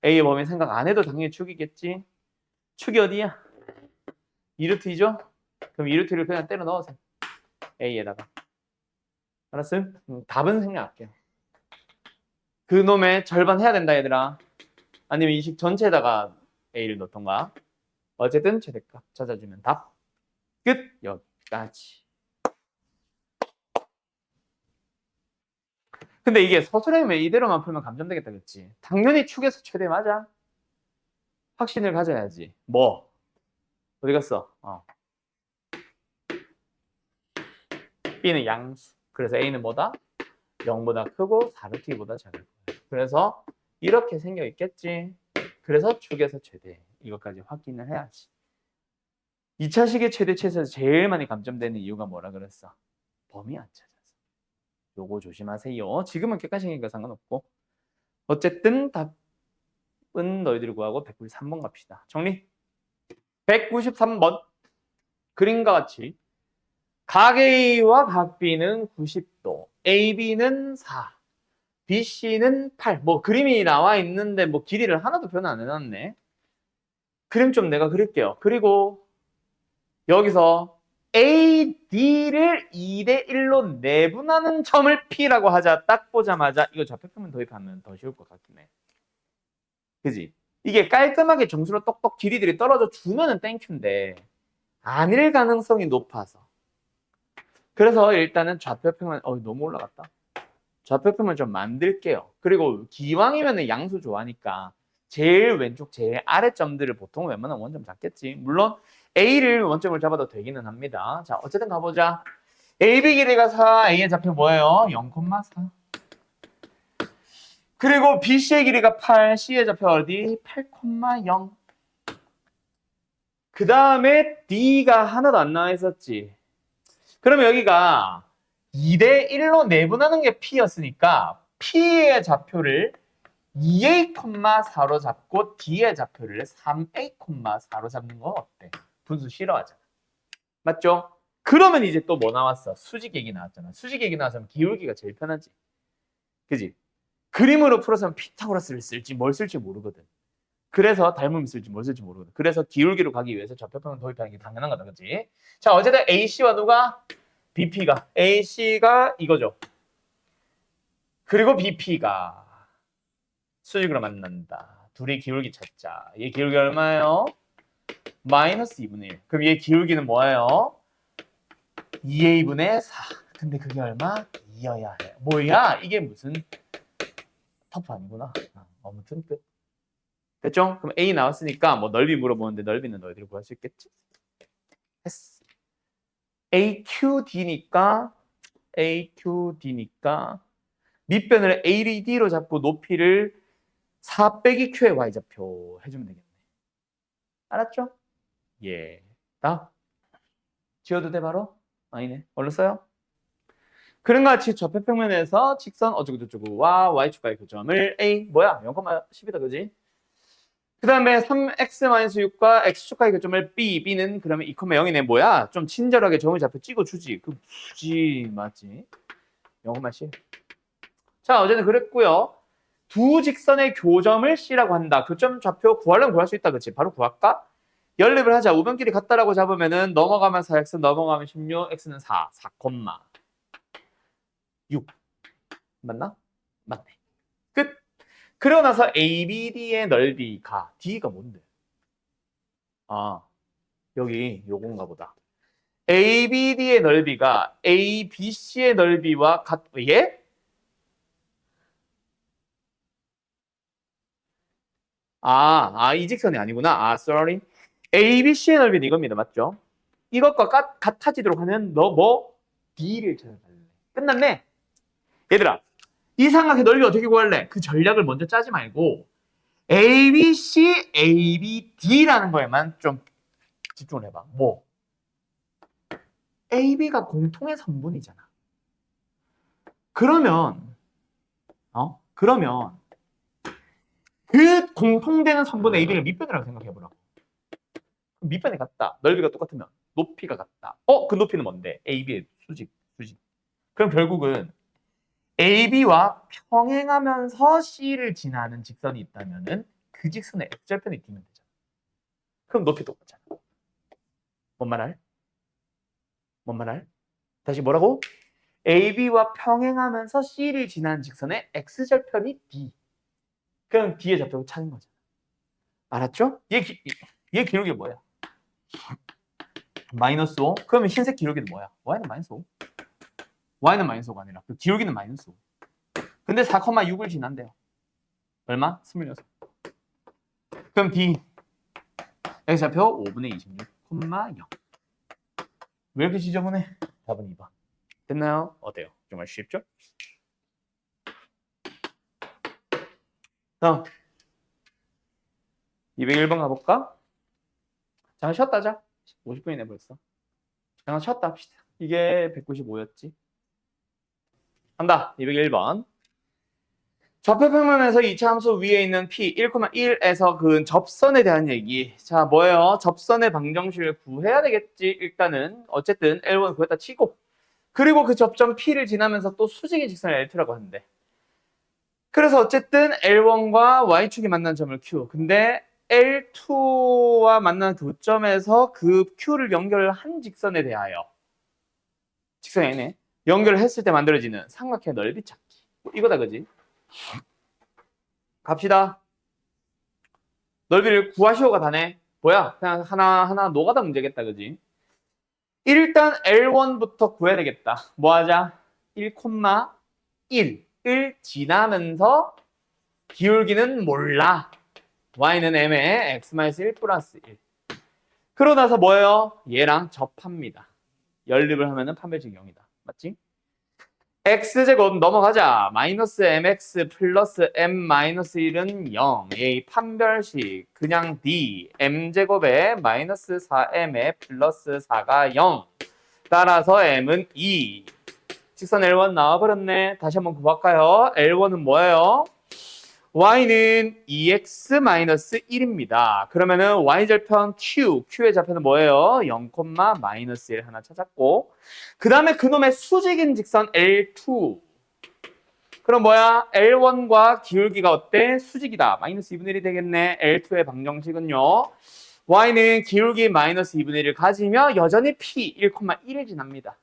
A의 범위 생각 안 해도 당연히 축이겠지? 축이 어디야? 2루트이죠? 그럼 2루트를 그냥 때려 넣으세요. A에다가. 알았어요? 답은 생략할게요. 그 놈의 절반 해야 된다 얘들아. 아니면 이 식 전체에다가 A를 넣던가. 어쨌든 최대값 찾아주면 답. 끝. 여기까지. 근데 이게 서술형이면 이대로만 풀면 감점되겠다 그랬지. 당연히 축에서 최대 맞아. 확신을 가져야지. 뭐? 어디 갔어? B는 양수. 그래서 A는 뭐다? 0보다 크고 4루트보다 작을 거야. 그래서 이렇게 생겨 있겠지. 그래서 축에서 최대. 이것까지 확인을 해야지. 2차식의 최대치에서 제일 많이 감점되는 이유가 뭐라 그랬어? 범위 안 찾아서. 요거 조심하세요. 지금은 객관식이니까 상관없고. 어쨌든 답은 너희들이 구하고 193번 갑시다. 정리. 193번. 그림과 같이 각 A와 각 B는 90도, AB는 4, BC는 8. 뭐 그림이 나와 있는데 뭐 길이를 하나도 변화 안 해놨네. 그림 좀 내가 그릴게요. 그리고 여기서 A, D를 2대 1로 내분하는 점을 P라고 하자. 딱 보자마자 이거 좌표표면 도입하면 더 쉬울 것 같긴 해. 그지? 이게 깔끔하게 정수로 똑똑 길이들이 떨어져 주면은 땡큐인데 아닐 가능성이 높아서. 그래서 일단은 좌표표면 너무 올라갔다. 좌표표면 좀 만들게요. 그리고 기왕이면 양수 좋아하니까 제일 왼쪽 제일 아래 점들을 보통 웬만하면 원점 잡겠지. 물론 A를 원점을 잡아도 되기는 합니다. 자, 어쨌든 가보자. AB 길이가 4, A의 좌표 뭐예요? 0,4. 그리고 BC의 길이가 8, C의 좌표 어디? 8,0. 그 다음에 D가 하나도 안 나와 있었지. 그러면 여기가 2대 1로 내분하는 게 P였으니까 P의 좌표를 2A,4로 잡고 D의 좌표를 3A,4로 잡는 거 어때? 분수 싫어하잖아. 맞죠? 그러면 이제 또 뭐 나왔어? 수직얘기 나왔잖아. 수직얘기 나왔으면 기울기가 제일 편하지. 그지? 그림으로 풀어서는 피타고라스를 쓸지 뭘 쓸지 모르거든. 그래서 닮음이 쓸지 뭘 쓸지 모르거든. 그래서 기울기로 가기 위해서 좌표평을 도입하는 게 당연한 거다. 그치? 자, 어쨌든 AC와 누가? BP가. AC가 이거죠. 그리고 BP가 수직으로 만난다. 둘이 기울기 찾자. 얘 기울기 얼마예요? 마이너스 2분의 1. 그럼 얘 기울기는 뭐예요? 2A분의 4. 근데 그게 얼마? 2여야 해. 뭐야? 이게 무슨 터프 아니구나. 아무튼 끝. 됐죠? 그럼 A 나왔으니까 뭐 넓이 물어보는데 넓이는 너희들이 구할 수 있겠지? 했어. AQD니까 밑변을 AD로 잡고 높이를 4 빼기 Q의 Y좌표 해주면 되겠네. 알았죠? 예. 나 지워도 돼 바로? 아니네. 얼른 써요. 그림과 같이 좌표평면에서 직선 어쩌고저쩌고와 Y축과의 교점을 A 뭐야? 0,10이다 그지? 그 다음에 3x-6과 x축과의 교점을 B는 그러면 2,0이네. 뭐야? 좀 친절하게 점을 좌표 찍어주지. 그 굳이 맞지? 0,10. 자, 어제는 그랬고요. 두 직선의 교점을 C라고 한다. 교점 좌표 구하려면 구할 수 있다. 그치? 바로 구할까? 연립을 하자. 우변길이 같다라고 잡으면은 넘어가면 4x, 넘어가면 16, x는 4, 4,6. 맞나? 맞네. 끝. 그러고 나서 ABD의 넓이가 D가 뭔데? 아, 여기 요건가 보다. ABD의 넓이가 ABC의 넓이와 예? 이 직선이 아니구나. sorry. ABC의 넓이는 이겁니다. 맞죠? 이것과 같아지도록 하면 너 뭐? D를 찾아달래. 끝났네. 얘들아, 이 삼각의 넓이 어떻게 구할래? 그 전략을 먼저 짜지 말고 ABC, ABD라는 거에만 좀 집중을 해봐. 뭐? AB가 공통의 성분이잖아. 그러면 그 공통되는 성분 AB를 밑변이라고 생각해보라고. 밑변이 같다. 넓이가 똑같으면 높이가 같다. 그 높이는 뭔데? AB의 수직. 그럼 결국은 AB와 평행하면서 C를 지나는 직선이 있다면은 그 직선의 X절편이 D면 되잖아. 그럼 높이 똑같잖아. 뭔 말 알? 다시 뭐라고? AB와 평행하면서 C를 지나는 직선의 X절편이 D. 그럼 D의 좌표를 찾는 거잖아. 알았죠? 얘 기울기 뭐야? 마이너스 5. 그러면 흰색 기울기는 뭐야? Y는 마이너스 5. Y는 마이너스 5가 아니라 그 기울기는 마이너스 5. 근데 4,6을 지난대요. 얼마? 26. 그럼 D X좌표 5분의 26,0. 왜 이렇게 지저분해? 답은 2번. 됐나요? 어때요? 정말 쉽죠? 다음 201번 가볼까? 잠깐 쉬었다 하자. 50분이네 벌써. 잠깐 쉬었다 합시다. 이게 195였지. 간다. 201번. 좌표평면에서 이차함수 위에 있는 P 1,1에서 그 접선에 대한 얘기. 자, 뭐예요? 접선의 방정식을 구해야 되겠지. 일단은 어쨌든 L1 구했다 치고, 그리고 그 접점 P를 지나면서 또 수직인 직선을 L2라고 하는데, 그래서 어쨌든 L1과 Y축이 만난 점을 Q. 근데 L2와 만난 교점에서 그 Q를 연결한 직선에 대하여, 직선 N에 연결을 했을 때 만들어지는 삼각형 넓이 찾기. 이거다, 그지? 갑시다. 넓이를 구하시오가 다네. 뭐야? 그냥 하나 노가다 문제겠다, 그지? 일단 L1부터 구해야 되겠다. 뭐 하자? 1,1을 지나면서 기울기는 몰라. y는 m에 x-1 플러스 1. 그러고 나서 뭐예요? 얘랑 접합니다. 연립을 하면은 판별식 0이다. 맞지? x제곱 넘어가자. 마이너스 mx 플러스 m 마이너스 1은 0. A 판별식 그냥 d. m제곱에 마이너스 4m에 플러스 4가 0. 따라서 m은 2. 직선 L1 나와버렸네. 다시 한번 구할까요? L1은 뭐예요? y는 2x-1입니다. 그러면은 y절편 q의 좌표는 뭐예요? 0, 마이너스 1 하나 찾았고, 그 다음에 그놈의 수직인 직선 L2. 그럼 뭐야? L1과 기울기가 어때? 수직이다. 마이너스 2분의 1이 되겠네. L2의 방정식은요. y는 기울기 마이너스 2분의 1을 가지며 여전히 p 1,1을 지납니다.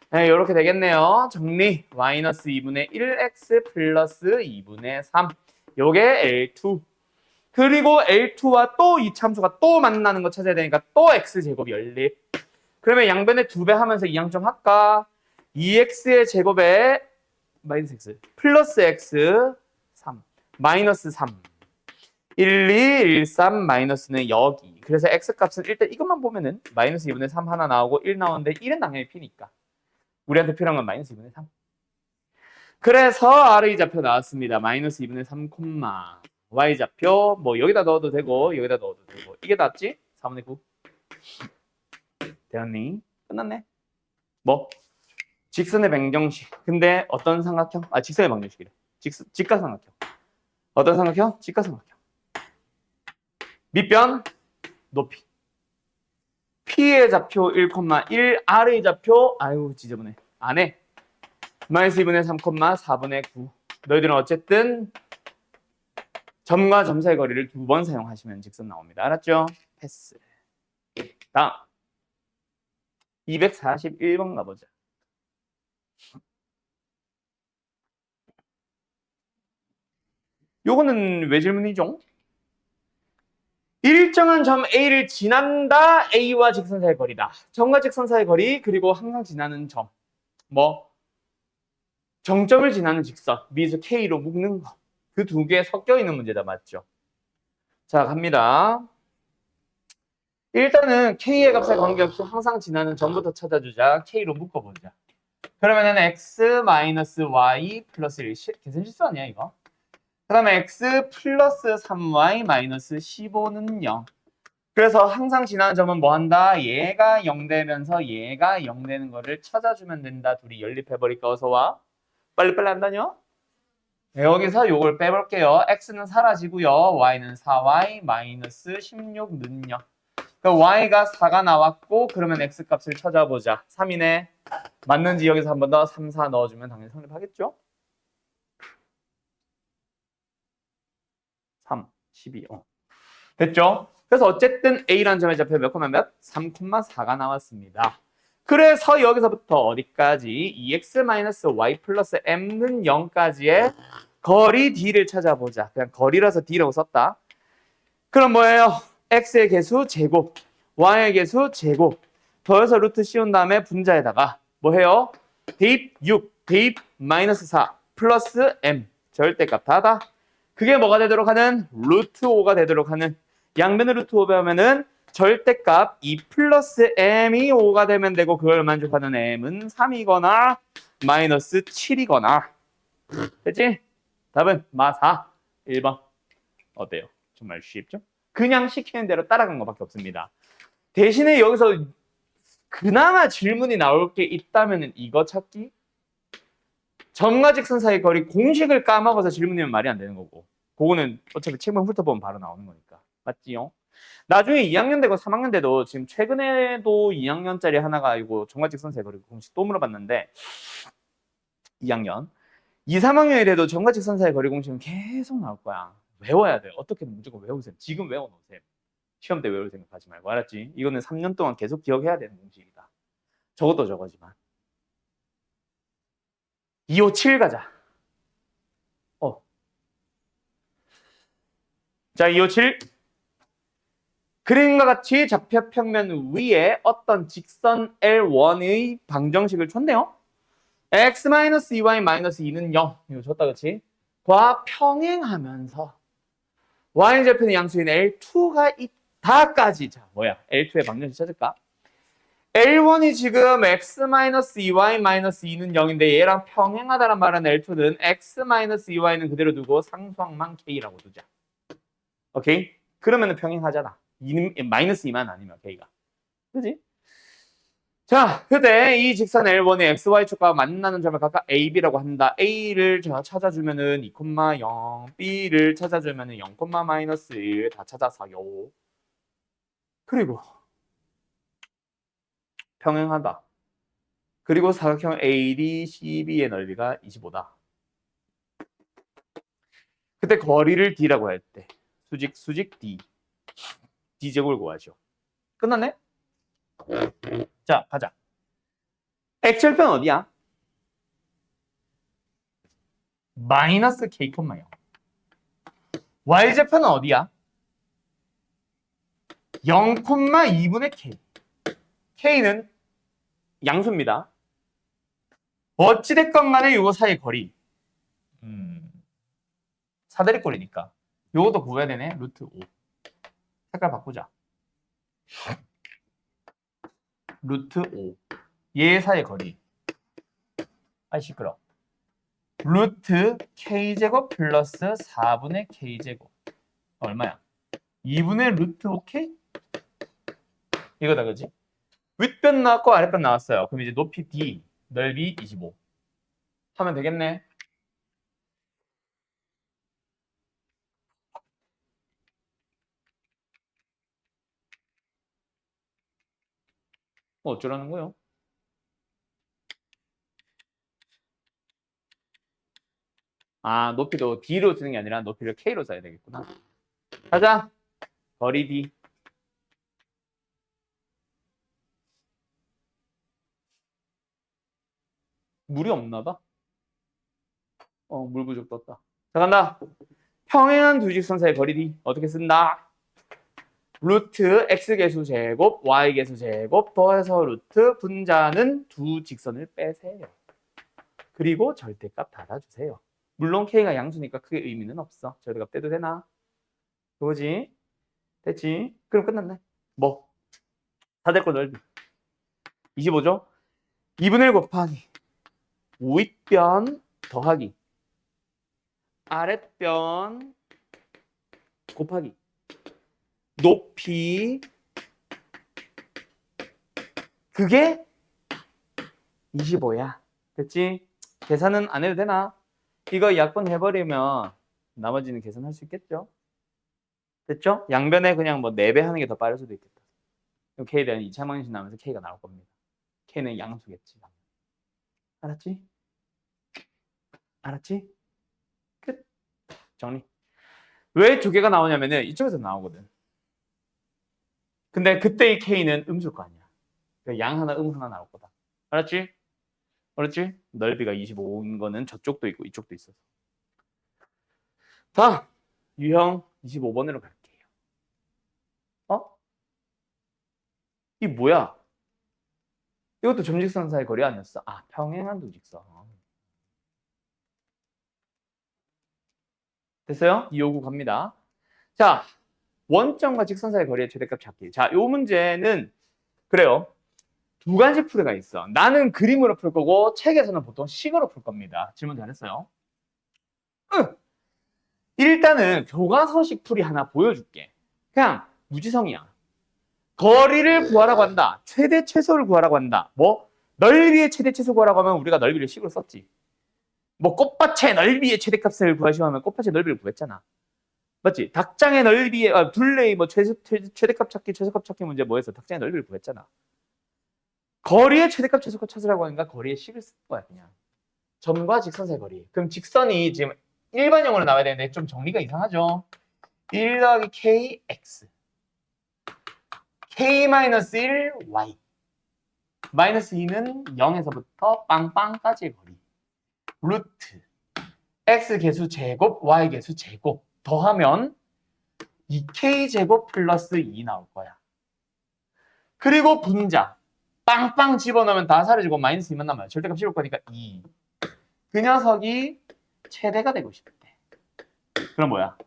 네, 이렇게 되겠네요. 정리. 마이너스 2분의 1x 플러스 2분의 3. 요게 L2. 그리고 L2와 또 이 참수가 또 만나는 거 찾아야 되니까 또 x제곱 연립. 그러면 양변에 2배 하면서 이항점 할까? 2x의 제곱에 마이너스 x 플러스 x 3 마이너스 3 1, 2, 1, 3 마이너스는 여기. 그래서 x 값은 일단 이것만 보면은 마이너스 2분의 3 하나 나오고 1 나오는데 1은 당연히 p니까 우리한테 필요한 건 마이너스 2분의 3. 그래서 R의 좌표 나왔습니다. 마이너스 2분의 3, Y좌표 뭐 여기다 넣어도 되고 여기다 넣어도 되고 이게 낫지? 4분의 9. 되었니? 끝났네. 뭐? 직선의 방정식. 근데 어떤 삼각형? 직선의 방정식이래. 직각삼각형. 어떤 삼각형? 직각삼각형. 밑변, 높이. P의 좌표 1,1, R의 좌표 아유 지저분해. 안 해. 마이너스 2분의 3, 4분의 9. 너희들은 어쨌든 점과 점 사이 거리를 2번 사용하시면 직선 나옵니다. 알았죠? 패스. 다음 241번 가보자. 요거는 왜 질문이죠? 일정한 점 A를 지난다. A와 직선 사이의 거리다. 점과 직선 사이의 거리 그리고 항상 지나는 점. 뭐 정점을 지나는 직선 미수 K로 묶는 거. 그 두 개 섞여 있는 문제다. 맞죠? 자, 갑니다. 일단은 K의 값에 관계없이 항상 지나는 점부터 찾아주자. K로 묶어보자. 그러면은 X-Y 플러스 1. 계산 실수 아니야, 이거? 그 다음에 X 플러스 3Y 마이너스 15는 0. 그래서 항상 지나는 점은 뭐 한다? 얘가 0 되면서 얘가 0 되는 거를 찾아주면 된다. 둘이 연립해버릴까? 어서 와. 빨리빨리 한다뇨? 네, 여기서 요걸 빼볼게요. X는 사라지고요. Y는 4Y 마이너스 16는요. 그러니까 Y가 4가 나왔고 그러면 X 값을 찾아보자. 3이네. 맞는지 여기서 한 번 더 3, 4 넣어주면 당연히 성립하겠죠? 3, 12. 됐죠? 그래서 어쨌든 A라는 점의 좌표 몇 콤마 몇? 3,4가 나왔습니다. 그래서 여기서부터 어디까지? 2x-y 플러스 m는 0까지의 거리 D를 찾아보자. 그냥 거리라서 D라고 썼다. 그럼 뭐예요? x의 개수 제곱, y의 개수 제곱 더해서 루트 씌운 다음에 분자에다가 뭐 해요? 대입 6, 대입 마이너스 4 플러스 m 절대값 다다. 그게 뭐가 되도록 하는? 루트 5가 되도록 하는. 양변의 루트 5 배우면은 절대값 2 플러스 m이 5가 되면 되고 그걸 만족하는 m은 3이거나 마이너스 7이거나. 됐지? 답은 마4 1번. 어때요? 정말 쉽죠? 그냥 시키는 대로 따라간 것밖에 없습니다. 대신에 여기서 그나마 질문이 나올 게 있다면 이거 찾기? 점과 직선 사이 거리 공식을 까먹어서 질문이면 말이 안 되는 거고 그거는 어차피 책만 훑어보면 바로 나오는 거니까. 맞지요? 나중에 2학년 되고 3학년 돼도 지금 최근에도 2학년짜리 하나가 이거 점과 직선 사이 거리 공식 또 물어봤는데 2학년 2, 3학년이 돼도 점과 직선 사이 거리 공식은 계속 나올 거야. 외워야 돼. 어떻게든 무조건 외우세요. 지금 외워놓으세요. 시험 때 외울 생각하지 말고. 알았지? 이거는 3년 동안 계속 기억해야 되는 공식이다. 저것도 저거지만. 257 가자. 자, 257. 그림과 같이 좌표 평면 위에 어떤 직선 L1의 방정식을 줬네요. x-2y-2는 0. 이거 줬다, 그치? 과 평행하면서 y좌표는 양수인 L2가 있다까지. 자, 뭐야? L2의 방정식 찾을까? L1이 지금 x-2y-2는 0인데 얘랑 평행하다는 말은 L2는 x-2y는 그대로 두고 상수항만 k라고 두자. 오케이? 그러면은 평행하잖아. 마이너스 2만 아니면 k가. 그지? 자, 그때 이 직선 L1의 XY축과 만나는 점을 각각 A, B라고 한다. A를 찾아주면은 2,0, B를 찾아주면은 0, 마이너스 1 다 찾아서요. 그리고 평행하다. 그리고 사각형 AD, CB의 넓이가 25다. 그때 거리를 D라고 할 때 수직 D. D제곱을 구하죠. 끝났네? 자, 가자. X절편 어디야? 마이너스 K, 0. Y절편은 어디야? 0,2분의 K. K는 양수입니다. 어찌됐건 간에 요거 사이의 거리. 사다리꼴이니까. 요것도 구해야 되네. 루트 5. 색깔 바꾸자. 루트 5. 얘 사이의 거리. 아이 시끄러. 루트 K제곱 플러스 4분의 K제곱. 얼마야? 2분의 루트 5K? 이거다, 그지? 윗변 나왔고 아랫변 나왔어요. 그럼 이제 높이 D, 넓이 25. 하면 되겠네. 어쩌라는 거요? 아, 높이도 D로 쓰는 게 아니라 높이를 K로 써야 되겠구나. 가자. 거리 D. 물이 없나 봐. 물 부족 떴다. 자, 간다. 평행한 두 직선 사이의 거리 D. 어떻게 쓴다? 루트 x계수 제곱 y계수 제곱 더해서 루트 분자는 두 직선을 빼세요. 그리고 절대값 달아주세요. 물론 k가 양수니까 크게 의미는 없어. 절대값 떼도 되나? 그거지? 됐지? 그럼 끝났네. 뭐? 사대꼴 넓이 25죠? 2분의 1 곱하기 윗변 더하기 아랫변 곱하기 높이, 그게 25야. 됐지? 계산은 안 해도 되나? 이거 약분 해버리면 나머지는 계산할 수 있겠죠? 됐죠? 양변에 그냥 뭐 4배 하는 게 더 빠를 수도 있겠다. K에 대한 2차 방정식 나오면서 K가 나올 겁니다. K는 양수겠지. 알았지? 알았지? 끝. 정리. 왜 2개가 나오냐면은 이쪽에서 나오거든. 근데 그때 이 K는 음수일 거 아니야. 그러니까 양 하나, 하나 나올 거다. 알았지? 알았지? 넓이가 25인 거는 저쪽도 있고 이쪽도 있어서. 다음, 유형 25번으로 갈게요. 어? 이 뭐야? 이것도 점직선 사이 거리 아니었어? 아, 평행한 두 직선. 됐어요? 259 갑니다. 자, 원점과 직선 사이 거리의 최대값 찾기. 자, 요 문제는 그래요. 두 가지 풀이가 있어. 나는 그림으로 풀 거고 책에서는 보통 식으로 풀 겁니다. 질문 잘했어요. 일단은 교과서식 풀이 하나 보여줄게. 그냥 무지성이야. 거리를 구하라고 한다. 최대 최소를 구하라고 한다. 뭐 넓이의 최대 최소 구하라고 하면 우리가 넓이를 식으로 썼지. 뭐 꽃밭의 넓이의 최대값을 구하시오 하면 꽃밭의 넓이를 구했잖아. 맞지? 닭장의 넓이의 둘레의 뭐 최대값 찾기, 최소값 찾기 문제 뭐였어? 닭장의 넓이를 구했잖아. 거리의 최대값, 최소값 찾으라고 하니까 거리의 식을 쓴 거야 그냥. 점과 직선 사이 거리. 그럼 직선이 지금 일반형으로 나와야 되는데 좀 정리가 이상하죠? 1 더하기 kx k-1 y 마이너스 2는 0에서부터 빵빵까지의 거리. 루트 x 계수 제곱 y 계수 제곱 더하면 2k 제곱 플러스 2 나올 거야. 그리고 분자 빵빵 집어넣으면 다 사라지고 마이너스 2만 남아요. 절대값 씹을 거니까 2. 그 녀석이 최대가 되고 싶대. 그럼 뭐야?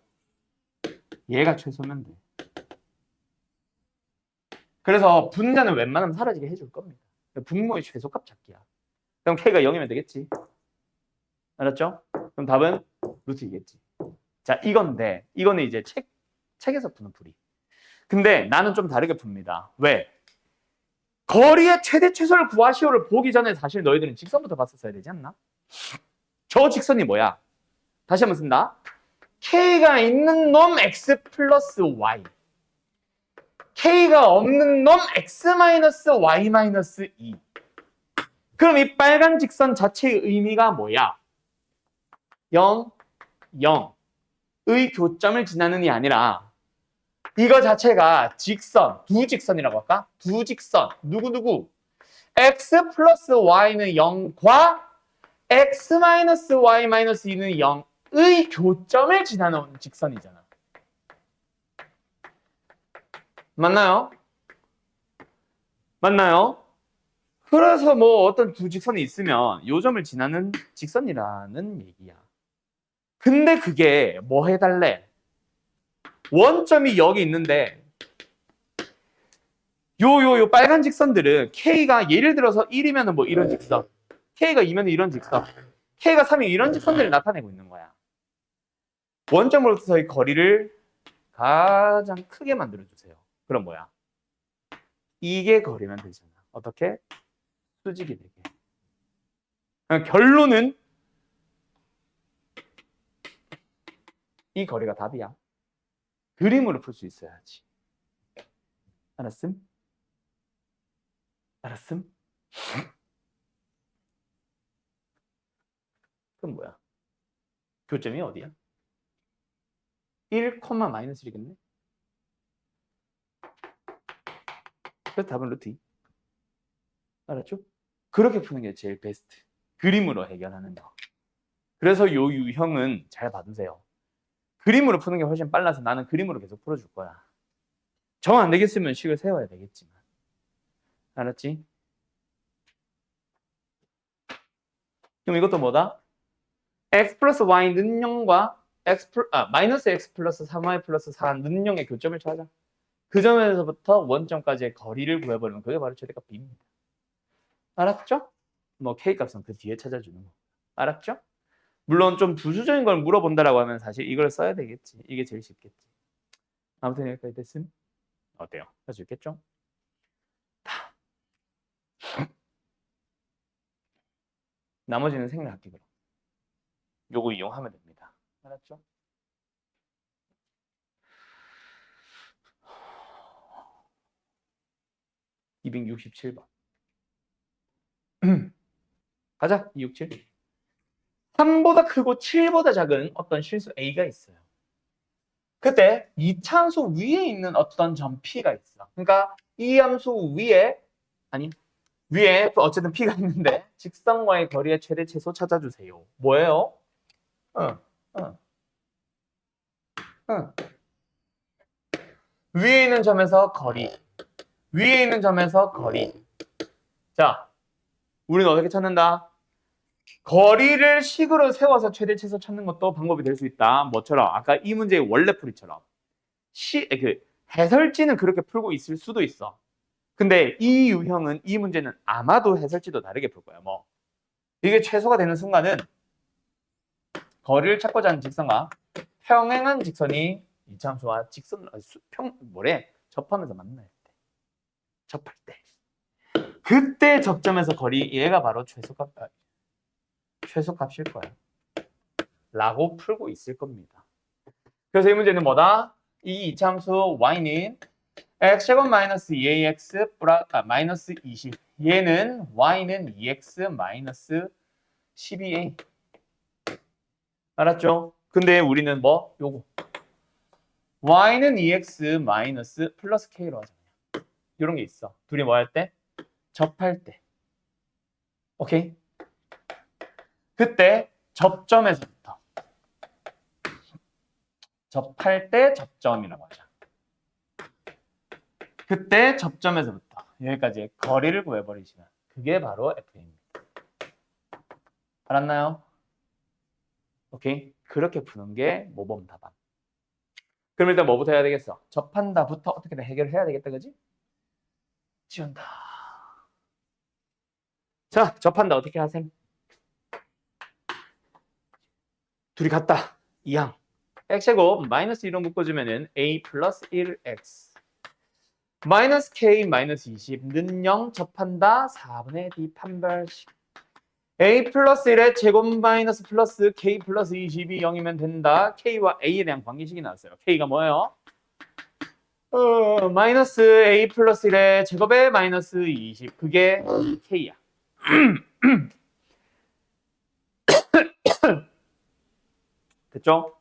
얘가 최소면 돼. 그래서 분자는 웬만하면 사라지게 해줄 겁니다. 분모의 최소값 찾기야. 그럼 k가 0이면 되겠지. 알았죠? 그럼 답은 루트이겠지. 자, 이건데 이거는 이제 책에서 푸는 풀이. 근데 나는 좀 다르게 풉니다. 왜? 거리의 최대 최소를 구하시오를 보기 전에 사실 너희들은 직선부터 봤었어야 되지 않나? 저 직선이 뭐야? 다시 한번 쓴다. K가 있는 놈 X 플러스 Y. K가 없는 놈 X 마이너스 Y 마이너스 2. 그럼 이 빨간 직선 자체의 의미가 뭐야? 0, 0의 교점을 지나는이 아니라 이거 자체가 직선, 두 직선이라고 할까? 두 직선, 누구누구? X 플러스 Y는 0과 X 마이너스 Y 마이너스 2는 0의 교점을 지나는 직선이잖아. 맞나요? 맞나요? 그래서 뭐 어떤 두 직선이 있으면 요 점을 지나는 직선이라는 얘기야. 근데 그게 뭐 해달래? 원점이 여기 있는데 요 빨간 직선들은 K가 예를 들어서 1이면 뭐 이런 직선, K가 2면 이런 직선, K가 3이면 이런 직선들을 나타내고 있는 거야. 원점으로부터의 거리를 가장 크게 만들어주세요. 그럼 뭐야? 이게 거리면 되잖아. 어떻게? 수직이 되게. 결론은 이 거리가 답이야. 그림으로 풀 수 있어야지. 알았음? 알았음? 그럼 뭐야? 교점이 어디야? 1, 마이너스 1이겠네? 그래서 답은 루트 2. 알았죠? 그렇게 푸는 게 제일 베스트. 그림으로 해결하는 거. 그래서 요 유형은 잘 봐두세요. 그림으로 푸는 게 훨씬 빨라서 나는 그림으로 계속 풀어줄 거야. 정 안 되겠으면 식을 세워야 되겠지만. 알았지? 그럼 이것도 뭐다? x 플러스 y 는영과 마이너스 x 플러스 3y 플러스 4 는영의 교점을 찾아. 그 점에서부터 원점까지의 거리를 구해버리면 그게 바로 최대값 b입니다. 알았죠? 뭐 k 값은 그 뒤에 찾아주는 거. 알았죠? 물론 좀 부수적인 걸 물어본다라고 하면 사실 이걸 써야 되겠지. 이게 제일 쉽겠지. 아무튼 여기까지 됐음. 어때요? 할 수 있겠죠? 나머지는 생략할게 그럼. 요거 이용하면 됩니다. 알았죠? (267번) 가자. 267. 3보다 크고 7보다 작은 어떤 실수 A가 있어요. 그때 이차함수 위에 있는 어떤 점 P가 있어. 그러니까 이 함수 위에 어쨌든 P가 있는데 직선과의 거리의 최대 최소 찾아주세요. 뭐예요? 위에 있는 점에서 거리. 위에 있는 점에서 거리. 자, 우리는 어떻게 찾는다? 거리를 식으로 세워서 최대 최소 찾는 것도 방법이 될 수 있다. 뭐처럼? 아까 이 문제의 원래 풀이처럼. 해설지는 그렇게 풀고 있을 수도 있어. 근데 이 유형은, 이 문제는 아마도 해설지도 다르게 풀 거야. 뭐 이게 최소가 되는 순간은 거리를 찾고자 하는 직선과 평행한 직선이 이차함수와 접하면서 만날 때, 접할 때, 그때 접점에서 거리, 얘가 바로 최소값일 거야 라고 풀고 있을 겁니다. 그래서 이 문제는 뭐다? 이 이차함수 y는 x제곱 마이너스 2ax 마이너스 20. 얘는 y는 2x 마이너스 12a. 알았죠? 근데 우리는 뭐? 요거. y는 2x 마이너스 플러스 k로 하자. 이런 게 있어. 둘이 뭐 할 때? 접할 때. 오케이? 그때 접점에서부터. 접할 때 접점이라고 하자. 그때 접점에서부터 여기까지 거리를 구해버리시면 그게 바로 FA입니다. 알았나요? 오케이? 그렇게 푸는 게 모범 답안. 그럼 일단 뭐부터 해야 되겠어? 접한다부터 어떻게든 해결을 해야 되겠다, 그지? 지운다. 자, 접한다 어떻게 하셈? 둘이 같다. 이항. x제곱 마이너스 1로 묶어주면은 a 플러스 1x 마이너스 k 마이너스 20는 0 접한다 4분의 d 판별식. a 플러스 1의 제곱 마이너스 플러스 k 플러스 20이 0이면 된다. k와 a에 대한 관계식이 나왔어요. k가 뭐예요? 마이너스 a 플러스 1의 제곱에 마이너스 20. 그게 k야. 됐죠?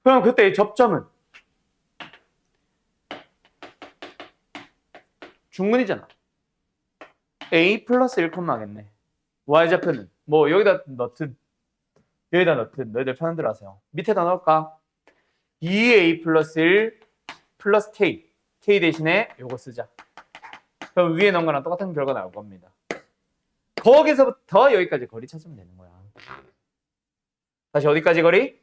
그럼 그때 접점은 중문이잖아. a 플러스 1콤마겠네. y좌표는 뭐 여기다 넣든 너희들 편한 대로 하세요. 밑에다 넣을까? 2a 플러스 1 플러스 k 대신에 요거 쓰자. 그럼 위에 넣은 거랑 똑같은 결과 나올 겁니다. 거기서부터 여기까지 거리 찾으면 되는 거야. 다시 어디까지 거리?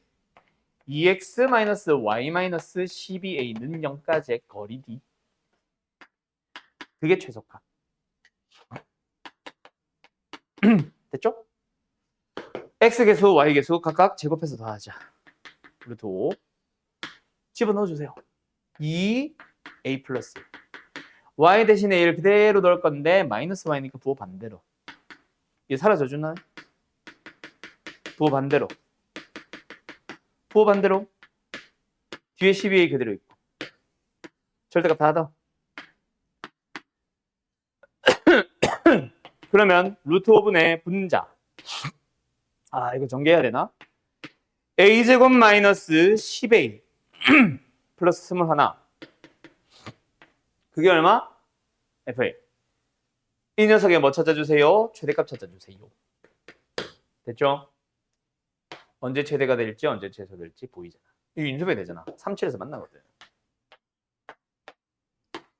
2x-y-12a는 0까지의 거리 d. 그게 최소값. 됐죠? x계수, y계수 각각 제곱해서 더하자. 루트 5 집어넣어주세요. 2a 플러스 y 대신에 1 그대로 넣을 건데 마이너스 y니까 부호 반대로. 이게 사라져주나? 부호 반대로. 뒤에 12a 그대로 있고 절대값 다 더. 그러면 루트 5분의 분자. 이거 전개해야 되나? a제곱 마이너스 10a 플러스 21. 그게 얼마? FA. 이 녀석에 뭐 찾아주세요? 최대값 찾아주세요. 됐죠? 언제 최대가 될지 언제 최소 될지 보이잖아. 이거 인수분해 되잖아. 37에서 만나거든.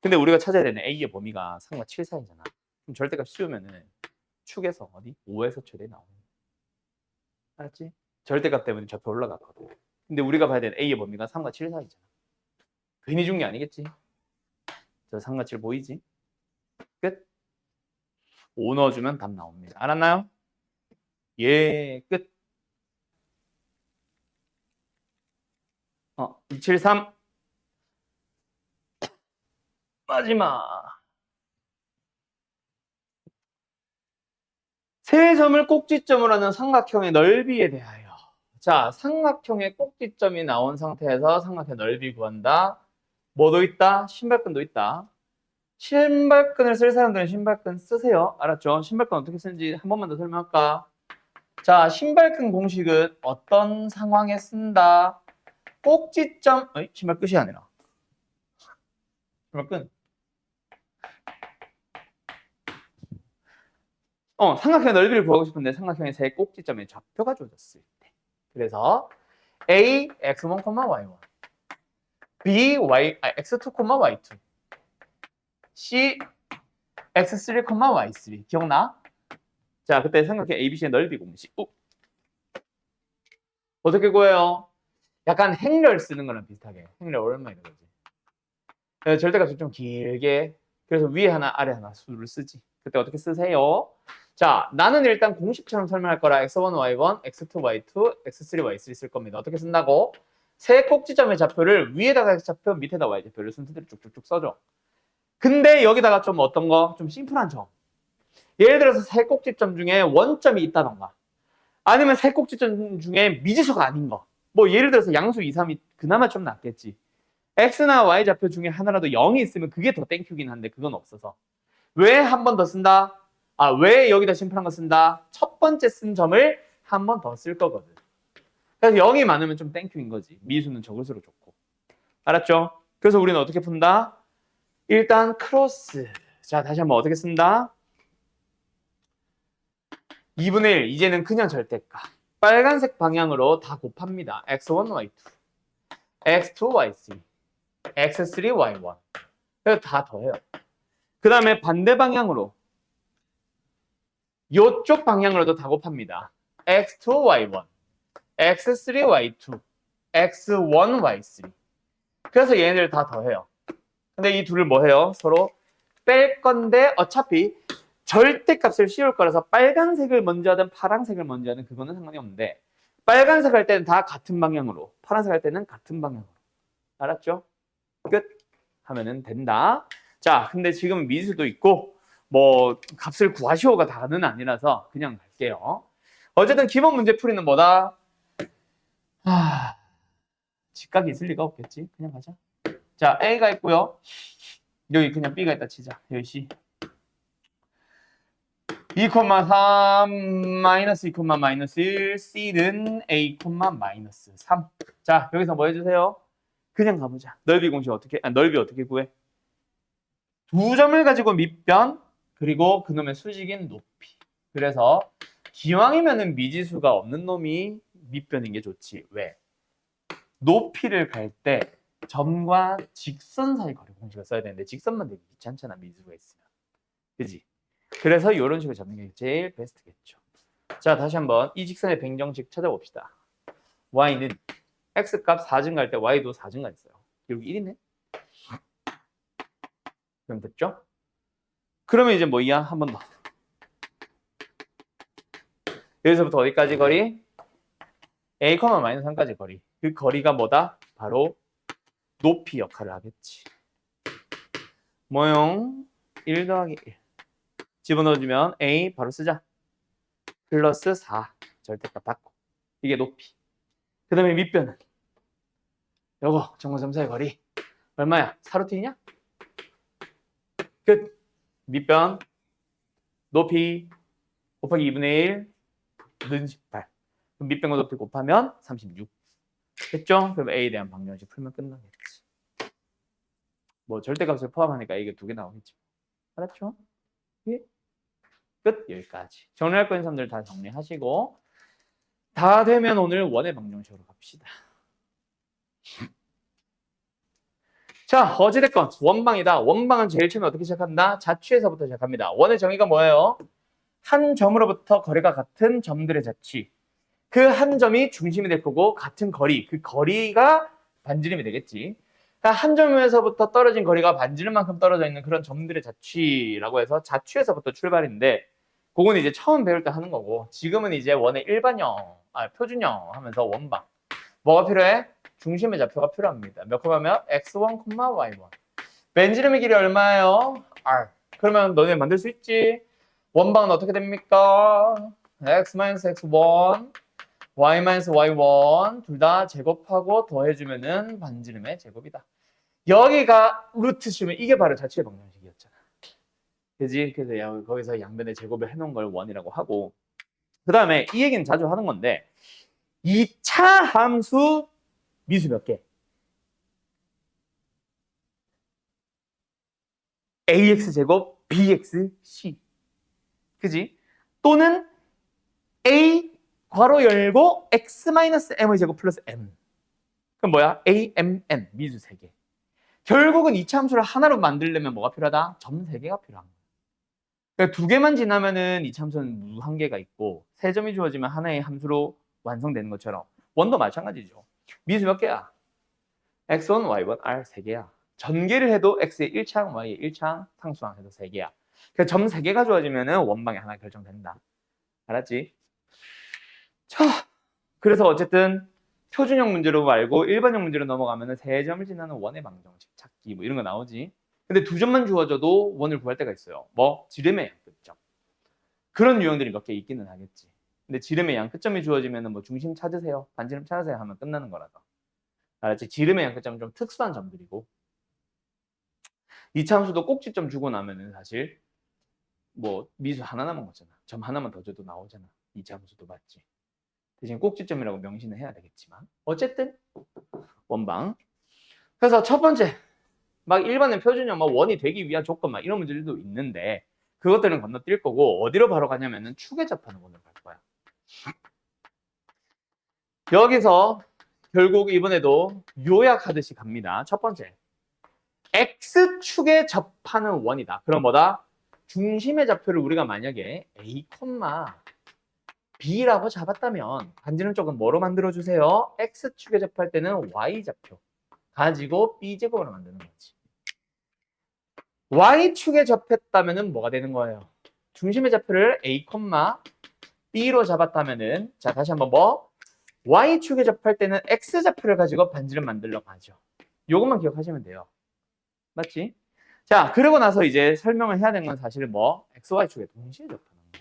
근데 우리가 찾아야 되는 A의 범위가 3과 7 사이잖아. 그럼 절대값 씌우면은 축에서 어디? 5에서 최대 나오는 거야. 알았지? 절대값 때문에 좌표 올라가거든. 근데 우리가 봐야 되는 A의 범위가 3과 7 사이잖아. 괜히 준 게 아니겠지? 저 3과 7 보이지? 끝. 5 넣어주면 답 나옵니다. 알았나요? 예, 끝. 273 마지막. 세 점을 꼭지점으로 하는 삼각형의 넓이에 대하여. 자, 삼각형의 꼭지점이 나온 상태에서 삼각형의 넓이 구한다. 뭐도 있다? 신발끈도 있다. 신발끈을 쓸 사람들은 신발끈 쓰세요. 알았죠? 신발끈 어떻게 쓰는지 한 번만 더 설명할까? 자, 신발끈 공식은 어떤 상황에 쓴다? 꼭지점, 신발 끝이 아니라. 신발끈. 삼각형의 넓이를 구하고 싶은데 삼각형의 세 꼭지점의 좌표가 주어졌을 때. 그래서 A, x1, y1. B, x2, y2. C, x3, y3. 기억나? 자, 그때 삼각형 ABC의 넓이 공식. 어떻게 구해요? 약간 행렬 쓰는 거랑 비슷하게. 행렬 오랜만에 이런 거지. 절대값을 좀 길게. 그래서 위에 하나, 아래 하나 수를 쓰지. 그때 어떻게 쓰세요? 자, 나는 일단 공식처럼 설명할 거라 x1, y1, x2, y2, x3, y3 쓸 겁니다. 어떻게 쓴다고? 세 꼭지점의 좌표를 위에다가 x좌표, 밑에다 y좌표를 순서대로 쭉쭉쭉 써줘. 근데 여기다가 좀 어떤 거? 좀 심플한 점. 예를 들어서 세 꼭지점 중에 원점이 있다던가 아니면 세 꼭지점 중에 미지수가 아닌 거. 뭐 예를 들어서 양수 2, 3이 그나마 좀 낫겠지. x나 y 좌표 중에 하나라도 0이 있으면 그게 더 땡큐긴 한데 그건 없어서. 왜 한 번 더 쓴다? 왜 여기다 심플한 거 쓴다? 첫 번째 쓴 점을 한 번 더 쓸 거거든. 그래서 0이 많으면 좀 땡큐인 거지. 미수는 적을수록 좋고. 알았죠? 그래서 우리는 어떻게 푼다? 일단 크로스. 자, 다시 한번 어떻게 쓴다? 2분의 1. 이제는 그냥 절대값. 빨간색 방향으로 다 곱합니다. x1, y2, x2, y3, x3, y1. 그래서 다 더해요. 그 다음에 반대 방향으로 이쪽 방향으로도 다 곱합니다. x2, y1, x3, y2, x1, y3. 그래서 얘네들 다 더해요. 근데 이 둘을 뭐 해요? 서로 뺄 건데 어차피 절대값을 씌울 거라서 빨간색을 먼저 하든 파란색을 먼저 하든 그거는 상관이 없는데 빨간색 할 때는 다 같은 방향으로 파란색 할 때는 같은 방향으로. 알았죠? 끝 하면은 된다. 자, 근데 지금 미수도 있고 뭐 값을 구하시오가 다는 아니라서 그냥 갈게요. 어쨌든 기본 문제 풀이는 뭐다? 직각이 있을 리가 없겠지. 그냥 가자. 자, A가 있고요. 여기 그냥 B가 있다 치자. 여기 C. 2,3 마이너스 2, 마이너스 1 C는 A, 마이너스 3. 자, 여기서 뭐 해주세요? 그냥 가보자. 넓이 공식 어떻게? 넓이 어떻게 구해? 두 점을 가지고 밑변 그리고 그놈의 수직인 높이. 그래서 기왕이면은 미지수가 없는 놈이 밑변인 게 좋지. 왜? 높이를 갈 때 점과 직선 사이 거리 공식을 써야 되는데 직선만 되기 귀찮잖아 미지수가 있으면. 그지? 그래서 이런 식으로 잡는 게 제일 베스트겠죠. 자, 다시 한번 이 직선의 변경식 찾아봅시다. y는 x값 4 증가할 때 y도 4 증가했어요. 여기 1이네. 그럼 됐죠? 그러면 이제 뭐야? 한 번 더. 여기서부터 어디까지 거리? a, 마이너스 3까지 거리. 그 거리가 뭐다? 바로 높이 역할을 하겠지. 모형 1 더하기 1. 집어넣어주면 a 바로 쓰자. 플러스 4 절대값 받고. 이게 높이. 그 다음에 밑변은 요거 정근점 사이 거리 얼마야? 4루틴이냐? 끝. 밑변 높이 곱하기 2분의 1 는 18. 그럼 밑변과 높이 곱하면 36. 됐죠? 그럼 A에 대한 방정식 풀면 끝나겠지. 뭐 절대값을 포함하니까 이게 두 개 나오겠지. 알았죠? 예? 끝. 여기까지. 정리할 거 있는 사람들 다 정리하시고 다 되면 오늘 원의 방정식으로 갑시다. 자, 어찌됐건 원방이다. 원방은 제일 처음에 어떻게 시작한다? 자취에서부터 시작합니다. 원의 정의가 뭐예요? 한 점으로부터 거리가 같은 점들의 자취. 그 한 점이 중심이 될 거고 같은 거리, 그 거리가 반지름이 되겠지. 그러니까 한 점에서부터 떨어진 거리가 반지름만큼 떨어져 있는 그런 점들의 자취라고 해서 자취에서부터 출발인데 그건 이제 처음 배울 때 하는 거고 지금은 이제 원의 일반형, 표준형 하면서 원방. 뭐가 필요해? 중심의 좌표가 필요합니다. 몇 콤마면? x1, y1. 반지름의 길이 얼마예요? r. 그러면 너네 만들 수 있지? 원방은 어떻게 됩니까? x-x1, y-y1 둘 다 제곱하고 더해주면은 반지름의 제곱이다. 여기가 루트 씌우면 이게 바로 자취의 방정식이었잖아. 그지? 그래서 거기서 양변의 제곱을 해놓은 걸 원이라고 하고 그 다음에 이 얘기는 자주 하는 건데 2차 함수 미수 몇 개? ax제곱 bxc 그지? 또는 a 괄호 열고 x-m의 제곱 플러스 m 그럼 뭐야? amn 미수 3개 결국은 2차 함수를 하나로 만들려면 뭐가 필요하다? 점 3개가 필요한 거야. 그러니까 2개만 지나면은 2차 함수는 무한계가 있고 3점이 주어지면 하나의 함수로 완성되는 것처럼 원도 마찬가지죠. 미수 몇 개야? x1, y1, r 3개야. 전개를 해도 x의 1창, y의 1창, 상수항 해도 3개야. 그러니까 점 3개가 주어지면은 원방이 하나 결정된다. 알았지? 자, 그래서 어쨌든 표준형 문제로 말고 일반형 문제로 넘어가면은 3점을 지나는 원의 방정식 찾기 뭐 이런 거 나오지. 근데 2점만 주어져도 원을 구할 때가 있어요. 뭐 지름의 양끝점. 그런 유형들이 몇 개 있기는 하겠지. 근데 지름의 양끝점이 주어지면은 뭐 중심 찾으세요, 반지름 찾으세요 하면 끝나는 거라서. 알았지? 지름의 양끝점은 좀 특수한 점들이고 2차 함수도 꼭지점 주고 나면은 사실 뭐 미수 하나 남은 거잖아. 점 하나만 더 줘도 나오잖아. 2차 함수도 맞지. 대신 꼭지점이라고 명시는 해야 되겠지만 어쨌든 원방. 그래서 첫 번째 막 일반의 표준형 막 원이 되기 위한 조건 막 이런 문제들도 있는데 그것들은 건너뛸 거고 어디로 바로 가냐면은 축에 접하는 원으로 갈 거야. 여기서 결국 이번에도 요약하듯이 갑니다. 첫 번째 x축에 접하는 원이다. 그럼 뭐다? 중심의 좌표를 우리가 만약에 a, b라고 잡았다면 반지름 쪽은 뭐로 만들어주세요? x축에 접할 때는 y좌표 가지고 b제곱으로 만드는 거지. y축에 접했다면 뭐가 되는 거예요? 중심의 좌표를 a, b로 잡았다면은 자 다시 한번 뭐? y축에 접할 때는 x좌표를 가지고 반지름 만들러 가죠. 요것만 기억하시면 돼요. 맞지? 자, 그러고 나서 이제 설명을 해야 되는 건 사실 뭐? x, y축에 동시에 접하는 거.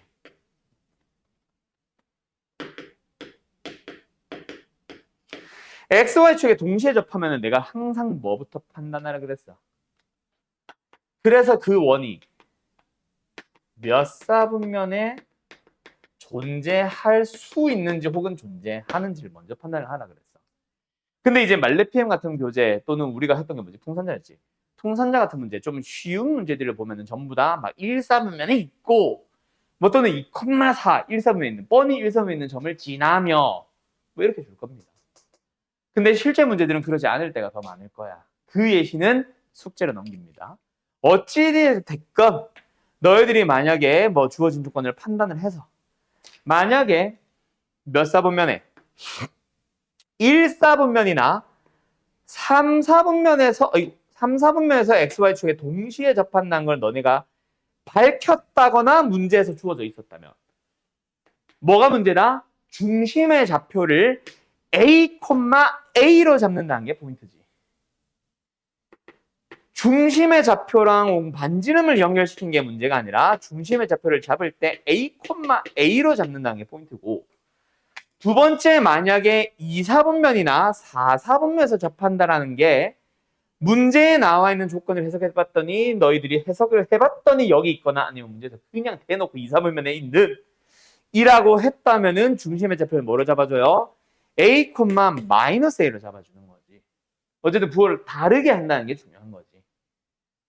x, y축에 동시에 접하면 내가 항상 뭐부터 판단하라 그랬어? 그래서 그 원이 몇 사분면에 존재할 수 있는지 혹은 존재하는지를 먼저 판단을 하라 그랬어. 근데 이제 말레피엠 같은 교재 또는 우리가 했던 게 뭐지? 통산자였지. 통산자 같은 문제, 좀 쉬운 문제들을 보면은 전부 다 막 1사분면에 있고 뭐 또는 2,4 1사분면에 있는 뻔히 1사분면에 있는 점을 지나며 뭐 이렇게 줄 겁니다. 근데 실제 문제들은 그러지 않을 때가 더 많을 거야. 그 예시는 숙제로 넘깁니다. 어찌됐건 너희들이 만약에 뭐 주어진 조건을 판단을 해서 만약에 몇 사분면에 1사분면이나 3사분면에서 XY축에 동시에 접한다는 걸 너네가 밝혔다거나 문제에서 주어져 있었다면 뭐가 문제다? 중심의 좌표를 A, A로 잡는다는 게 포인트지. 중심의 좌표랑 반지름을 연결시킨 게 문제가 아니라 중심의 좌표를 잡을 때 A, A로 잡는다는 게 포인트고 두 번째 만약에 2사분면이나 4사분면에서 접한다라는 게 문제에 나와 있는 조건을 해석해봤더니 너희들이 해석을 해봤더니 여기 있거나 아니면 문제에서 그냥 대놓고 2사분면에 있는 이라고 했다면은 중심의 좌표를 뭐로 잡아줘요? A, A로 잡아주는 거지. 어쨌든 부호를 다르게 한다는 게 중요한 거지.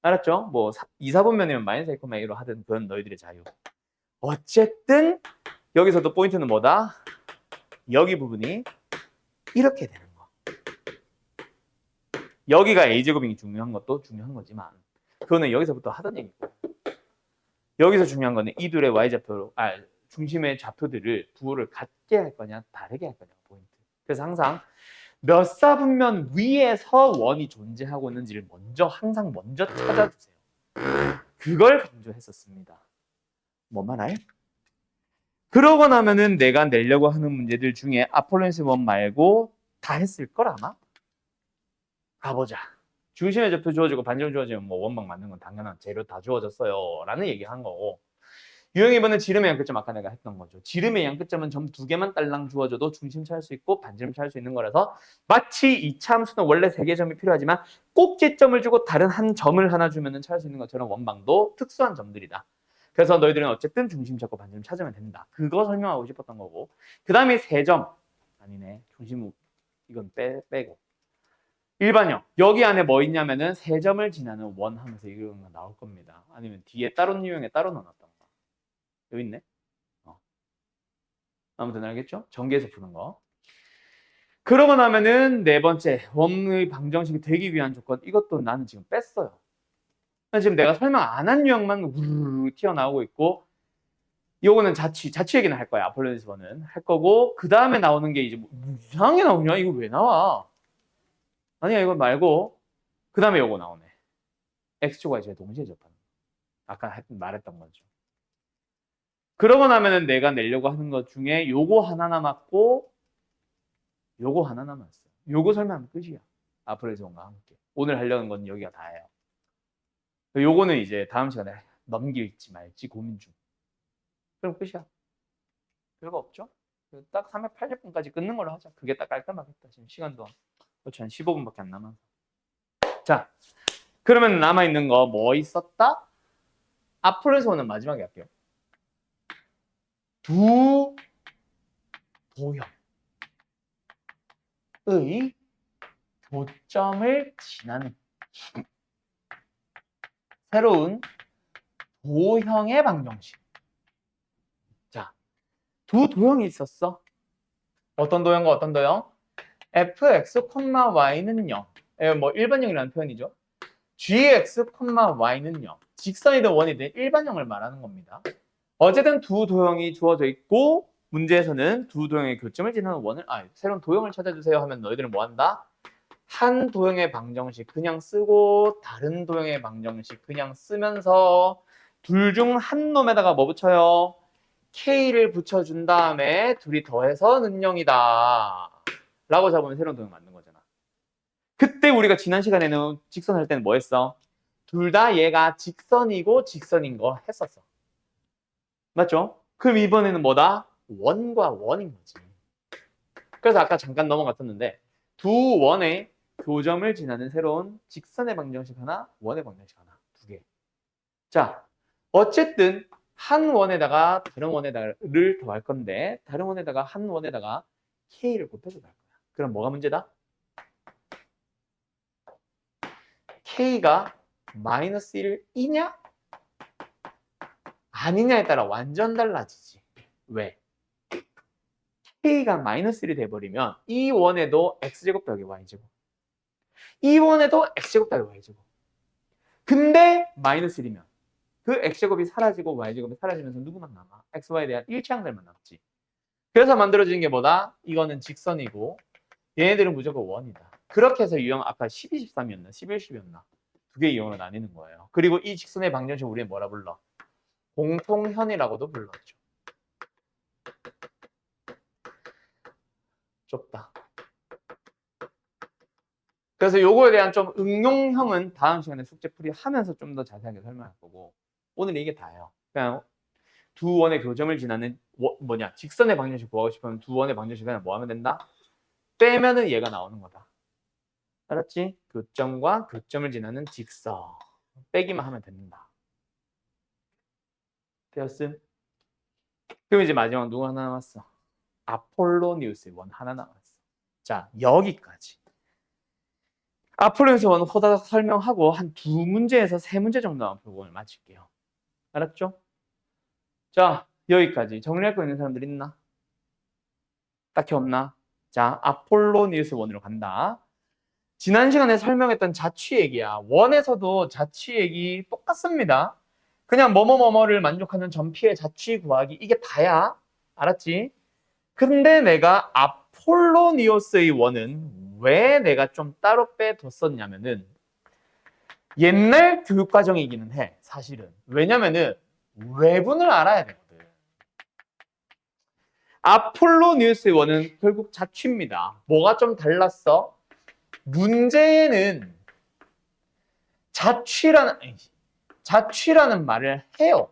알았죠? 뭐 2사분면이면 -A, A로 하든 그건 너희들의 자유. 어쨌든 여기서도 포인트는 뭐다? 여기 부분이 이렇게 되는 거. 여기가 a제곱이 중요한 것도 중요한 거지만 그거는 여기서부터 하던 얘기고 여기서 중요한 거는 이 둘의 y좌표, 중심의 좌표들을 부호를 같게 할 거냐 다르게 할 거냐 포인트. 그래서 항상 몇 사분면 위에서 원이 존재하고 있는지를 항상 먼저 찾아주세요. 그걸 강조했었습니다. 뭔 말할? 그러고 나면은 내가 내려고 하는 문제들 중에 아폴로니스 원 말고 다 했을 걸 아마? 가보자. 중심의 좌표 주어지고 반지름 주어지면 뭐 원방 맞는 건 당연한 재료 다 주어졌어요 라는 얘기한 거고 유형의 번은 지름의 양끝점 아까 내가 했던 거죠. 지름의 양끝점은 점 2개만 딸랑 주어져도 중심 찾을 수 있고 반지름 찾을 수 있는 거라서 마치 이 참수는 원래 3개 점이 필요하지만 꼭지점을 주고 다른 한 점을 하나 주면 찾을 수 있는 것처럼 원방도 특수한 점들이다. 그래서 너희들은 어쨌든 중심 찾고 반지름 찾으면 된다. 그거 설명하고 싶었던 거고 그 다음에 3점 아니네 중심 이건 빼고 일반형 여기 안에 뭐 있냐면은 3점을 지나는 원 하면서 이런 거 나올 겁니다. 아니면 뒤에 다른 유형에 따로 넣어놨던 거 여기 있네. 아무튼 알겠죠? 전개해서 푸는 거. 그러고 나면은 네 번째 원의 방정식이 되기 위한 조건 이것도 나는 지금 뺐어요. 지금 내가 설명 안 한 유형만 우르르 튀어나오고 있고 요거는 자취 얘기는 할 거야. 아폴로니스 원은 할 거고 그 다음에 나오는 게 이제 뭐 이상하게 나오냐? 이거 왜 나와? 아니야 이거 말고 그 다음에 요거 나오네. x축과 y축의 동시에 접하는 거. 아까 말했던 거죠. 그러고 나면은 내가 내려고 하는 것 중에 요거 하나 남았고 요거 하나 남았어. 요거 설명하면 끝이야. 아폴로니스 원과 함께. 오늘 하려는 건 여기가 다예요. 요거는 이제 다음 시간에 넘길지 말지 고민 중. 그럼 끝이야. 별거 없죠? 딱 380분까지 끊는 걸로 하자. 그게 딱 깔끔하겠다. 지금 시간도 그렇죠. 한 15분밖에 안 남아서. 자, 그러면 남아있는 거 뭐 있었다? 아폴로니스 원은 마지막에 할게요. 두 도형의 도점을 지나는 새로운 도형의 방정식. 자, 두 도형이 있었어. 어떤 도형과 어떤 도형? fx, y는 0. 뭐 일반형이라는 표현이죠. gx, y는 0. 직선이든 원이든 일반형을 말하는 겁니다. 어쨌든 두 도형이 주어져 있고 문제에서는 두 도형의 교점을 지나는 원을 새로운 도형을 찾아주세요 하면 너희들은 뭐 한다? 한 도형의 방정식 그냥 쓰고 다른 도형의 방정식 그냥 쓰면서 둘 중 한 놈에다가 뭐 붙여요? K를 붙여준 다음에 둘이 더해서 는 0이다 라고 잡으면 새로운 도형 만든 거잖아. 그때 우리가 지난 시간에는 직선 할 때는 뭐 했어? 둘 다 얘가 직선이고 직선인 거 했었어. 맞죠? 그럼 이번에는 뭐다? 원과 원인 거지. 그래서 아까 잠깐 넘어갔었는데 두 원의 교점을 지나는 새로운 직선의 방정식 하나, 원의 방정식 하나, 두 개. 자, 어쨌든 한 원에다가 다른 원에다가를 더할 건데 다른 원에다가 한 원에다가 K를 곱해서 더할 거야. 그럼 뭐가 문제다? K가 마이너스 1이냐? 아니냐에 따라 완전 달라지지. 왜? K가 마이너스 1이 돼버리면 이 원에도 X제곱 더하기 Y제곱 이 원에도 X제곱 더하기 Y제곱 근데 마이너스 1이면 그 X제곱이 사라지고 Y제곱이 사라지면서 누구만 남아? XY에 대한 일치항들만 남지. 그래서 만들어지는 게 뭐다? 이거는 직선이고 얘네들은 무조건 원이다. 그렇게 해서 유형 아까 12, 13이었나? 11, 10이었나? 두 개의 유형으로 나뉘는 거예요. 그리고 이 직선의 방정식 우리는 뭐라 불러? 공통현이라고도 불렀죠. 좁다. 그래서 요거에 대한 좀 응용형은 다음 시간에 숙제풀이 하면서 좀 더 자세하게 설명할 거고 오늘 이게 다예요. 그냥 두 원의 교점을 지나는 직선의 방정식 구하고 싶으면 두 원의 방정식 그냥 뭐 하면 된다? 빼면은 얘가 나오는 거다. 알았지? 교점과 교점을 지나는 직선 빼기만 하면 된다. 되었음? 그럼 이제 마지막 누구 하나 남았어? 아폴로니우스 원 하나 남았어. 자, 여기까지. 아폴로니우스 원 호다닥 설명하고 한 두 문제에서 세 문제 정도만 풀고 오늘 마칠게요. 알았죠? 자, 여기까지. 정리할 거 있는 사람들 있나? 딱히 없나? 자, 아폴로니우스 원으로 간다. 지난 시간에 설명했던 자취액이야. 원에서도 자취액이 똑같습니다. 그냥 뭐뭐뭐뭐를 만족하는 전피의 자취 구하기 이게 다야. 알았지? 근데 내가 아폴로니오스의 원은 왜 내가 좀 따로 빼뒀었냐면은 옛날 교육과정이기는 해. 사실은. 왜냐면은 외분을 알아야 되거든. 아폴로니오스의 원은 결국 자취입니다. 뭐가 좀 달랐어? 문제에는 자취라는 말을 해요.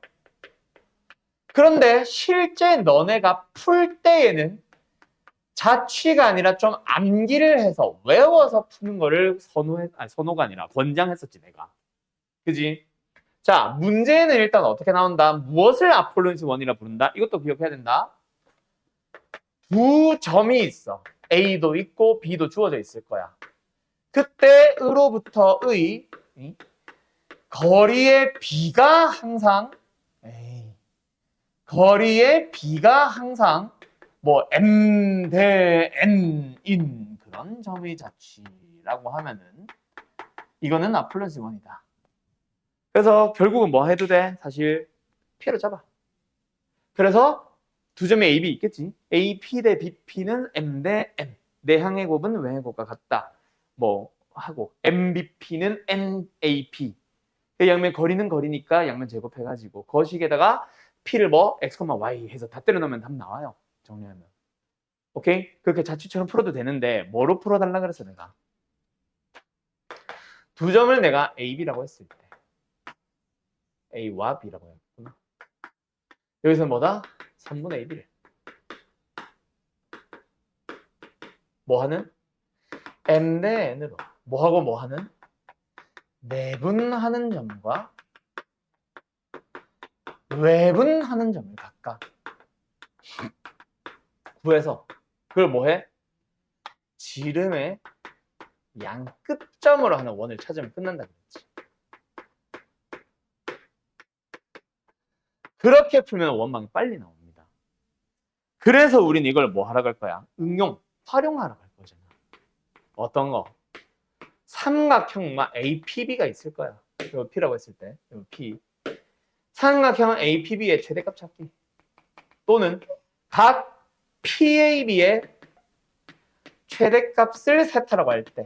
그런데 실제 너네가 풀 때에는 자취가 아니라 좀 암기를 해서 외워서 푸는 거를 선호가 아니라 권장했었지, 내가. 그지? 자, 문제는 일단 어떻게 나온다? 무엇을 아폴로니스 원이라 부른다? 이것도 기억해야 된다. 두 점이 있어. A도 있고 B도 주어져 있을 거야. 그때으로부터의 거리의 B가 항상 뭐 M 대 N인 그런 점의 자취라고 하면은 이거는 아폴로니스 원이다. 그래서 결국은 뭐 해도 돼? 사실 P로 잡아. 그래서 두 점의 AB 있겠지. AP 대 BP는 M 대 N. 내항의 곱은 외의 곱과 같다. 뭐 하고 MBP는 NAP. 양면 거리는 거리니까 양면 제곱해가지고 거식에다가 P를 뭐 X, Y 해서 다 때려 넣으면 답 나와요. 정리하면. 오케이? 그렇게 자취처럼 풀어도 되는데 뭐로 풀어달라 그랬어 내가? 두 점을 내가 AB라고 했을 때 A와 B라고 했구나. 여기서 뭐다? 3분의 1이래. 뭐 하는? M 대 N으로. 뭐하고 뭐 하는? 내분하는 점과 외분하는 점을 각각 구해서 그걸 뭐해? 지름의 양 끝점으로 하는 원을 찾으면 끝난다 그랬지. 그렇게 풀면 원망이 빨리 나옵니다. 그래서 우린 이걸 뭐 하러 갈 거야? 활용하러 갈 거잖아. 어떤 거? 삼각형과 APB가 있을 거야. 이거 P라고 했을 때 이거 P. 삼각형 APB의 최대값 찾기 또는 각 PAB의 최대값을 세타라고 할 때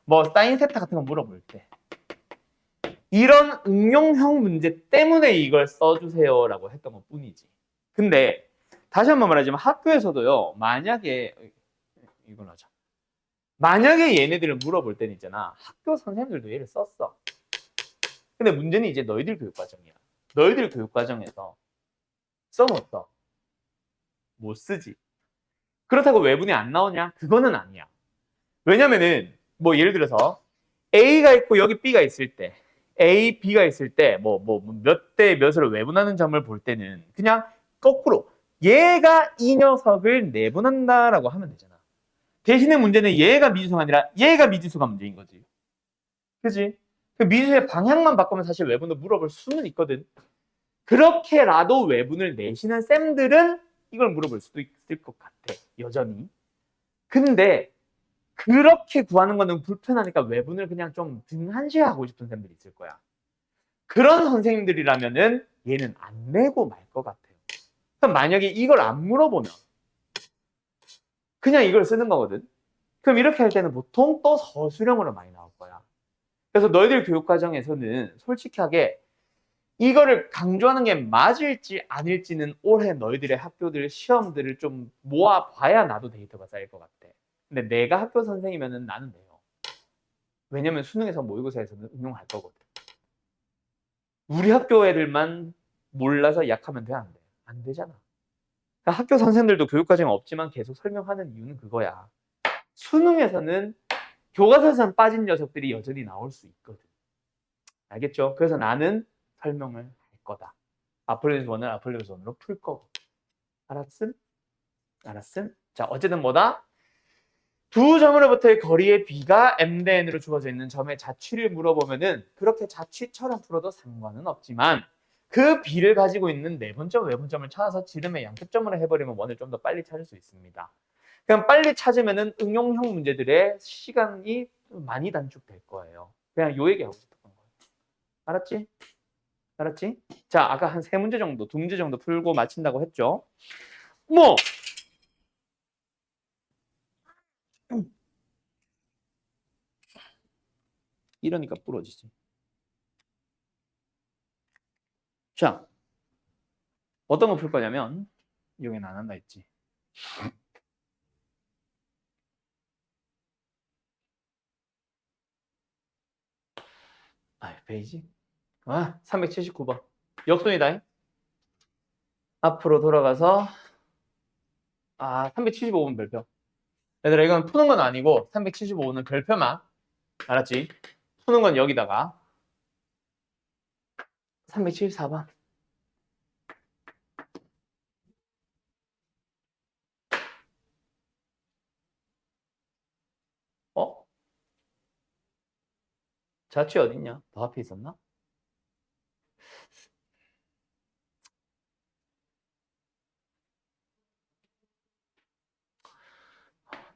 뭐 사인 세타 같은 거 물어볼 때 이런 응용형 문제 때문에 이걸 써주세요라고 했던 것 뿐이지. 근데 다시 한번 말하자면 학교에서도요. 만약에 이걸 하자. 만약에 얘네들을 물어볼 때는 있잖아. 학교 선생님들도 얘를 썼어. 근데 문제는 이제 너희들 교육과정이야. 너희들 교육과정에서 써 못 써? 못 쓰지. 그렇다고 외분이 안 나오냐? 그거는 아니야. 왜냐면은 뭐 예를 들어서 A가 있고 여기 B가 있을 때 A, B가 있을 때 뭐 몇 대 몇으로 외분하는 점을 볼 때는 그냥 거꾸로 얘가 이 녀석을 내분한다라고 하면 되잖아. 대신에 문제는 얘가 미지수가 아니라 얘가 미지수가 문제인 거지. 그지? 그 미지수의 방향만 바꾸면 사실 외분도 물어볼 수는 있거든. 그렇게라도 외분을 내시는 쌤들은 이걸 물어볼 수도 있을 것 같아. 여전히. 근데 그렇게 구하는 거는 불편하니까 외분을 그냥 좀 등한시하고 싶은 쌤들이 있을 거야. 그런 선생님들이라면은 얘는 안 내고 말 것 같아요. 그럼 만약에 이걸 안 물어보면 그냥 이걸 쓰는 거거든. 그럼 이렇게 할 때는 보통 또 서술형으로 많이 나올 거야. 그래서 너희들 교육과정에서는 솔직하게 이거를 강조하는 게 맞을지 아닐지는 올해 너희들의 학교들 시험들을 좀 모아봐야 나도 데이터가 쌓일 것 같아. 근데 내가 학교 선생이면은 나는 돼요. 왜냐면 수능에서 모의고사에서는 응용할 거거든. 우리 학교 애들만 몰라서 약하면 돼, 안 돼? 안 되잖아. 그러니까 학교 선생들도 교육과정이 없지만 계속 설명하는 이유는 그거야. 수능에서는 교과서에서는 빠진 녀석들이 여전히 나올 수 있거든. 알겠죠? 그래서 나는 설명을 할 거다. 아폴로니스 1을 아폴로니스 1으로 풀 거고. 알았음? 알았음? 자, 어쨌든 뭐다? 두 점으로부터의 거리의 B가 M 대 N으로 주어져 있는 점의 자취를 물어보면은 그렇게 자취처럼 풀어도 상관은 없지만 그 B를 가지고 있는 내분점, 외분점을 찾아서 지름의 양끝점으로 해버리면 원을 좀 더 빨리 찾을 수 있습니다. 그냥 빨리 찾으면은 응용형 문제들의 시간이 많이 단축될 거예요. 그냥 요 얘기하고 싶었던 거예요. 알았지? 알았지? 자, 아까 한 3문제 정도, 2문제 정도 풀고 마친다고 했죠? 뭐! 이러니까 부러지지. 자, 어떤 거 풀 거냐면, 여기는 안 한다 했지. 아, 페이지? 379번. 역순이다. 앞으로 돌아가서 375번 별표. 얘들아, 이건 푸는 건 아니고 375는 별표만. 알았지? 푸는 건 여기다가 374번. 어? 자취 어딨냐? 더 앞에 있었나?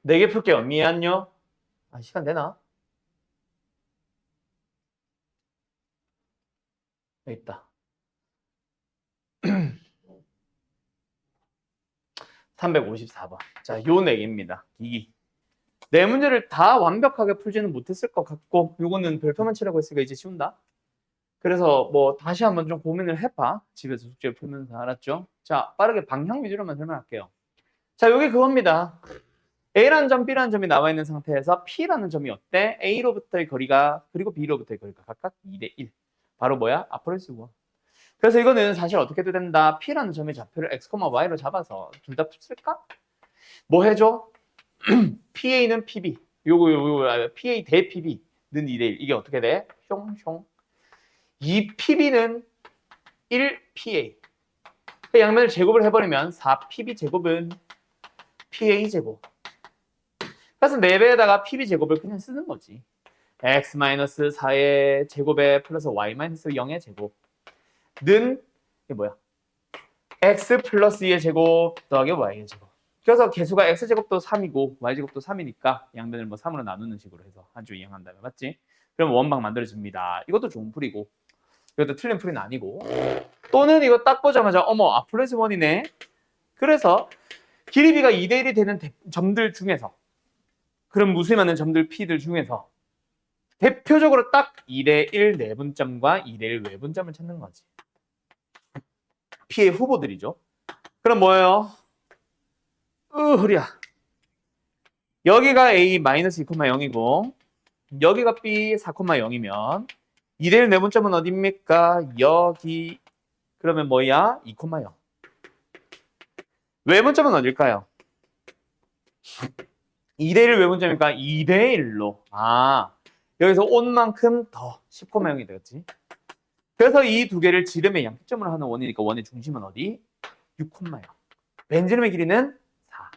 4개 풀게요. 미안요. 시간 되나? 여기 있다. 354번. 자, 요 4개입니다. 기기. 4문제를 다 완벽하게 풀지는 못했을 것 같고, 요거는 별표만 치라고 했으니까 이제 쉬운다. 그래서 뭐 다시 한번 좀 고민을 해봐. 집에서 숙제를 풀면서. 알았죠? 자, 빠르게 방향 위주로만 설명할게요. 자, 요게 그겁니다. A라는 점, B라는 점이 나와 있는 상태에서 P라는 점이 어때? A로부터의 거리가, 그리고 B로부터의 거리가 각각 2대1. 바로 뭐야? 아포로스 1. 그래서 이거는 사실 어떻게 해도 된다. P라는 점의 좌표를 X, Y로 잡아서 둘 다 쓸까? 뭐 해줘? PA는 PB. 요거 PA 대 PB는 2대1. 이게 어떻게 돼? 숑숑. 이 PB는 1 PA. 양면을 제곱을 해버리면 4 PB 제곱은 PA 제곱. 그래서 4배에다가 PB 제곱을 그냥 쓰는 거지. x-4의 제곱에 플러스 y-0의 제곱는 이게 뭐야? x 플러스 2의 제곱 더하기 y의 제곱. 그래서 개수가 x제곱도 3이고 y제곱도 3이니까 양변을 뭐 3으로 나누는 식으로 해서 한 줄 이행한다면 맞지? 그럼 원방 만들어집니다. 이것도 좋은 풀이고 이것도 틀린 풀이는 아니고 또는 이거 딱 보자마자 어머 아플레스 원이네. 그래서 길이비가 2대1이 되는 점들 중에서 그럼 무수히 많은 점들 P들 중에서 대표적으로 딱 2대1 내분점과 2대1 외분점을 찾는 거지. P의 후보들이죠. 그럼 뭐예요? 흐리야. 여기가 A-2,0이고 여기가 B 4,0이면 2대1 내분점은 어딥니까? 여기. 그러면 뭐야? 2,0. 외분점은 어딜까요? 2대1 외분점이니까 2대1로. 여기서 온 만큼 더 10,0이 되겠지. 그래서 이 두 개를 지름의 양점으로 하는 원이니까 원의 중심은 어디? 6,0. 벤지름의 길이는 4.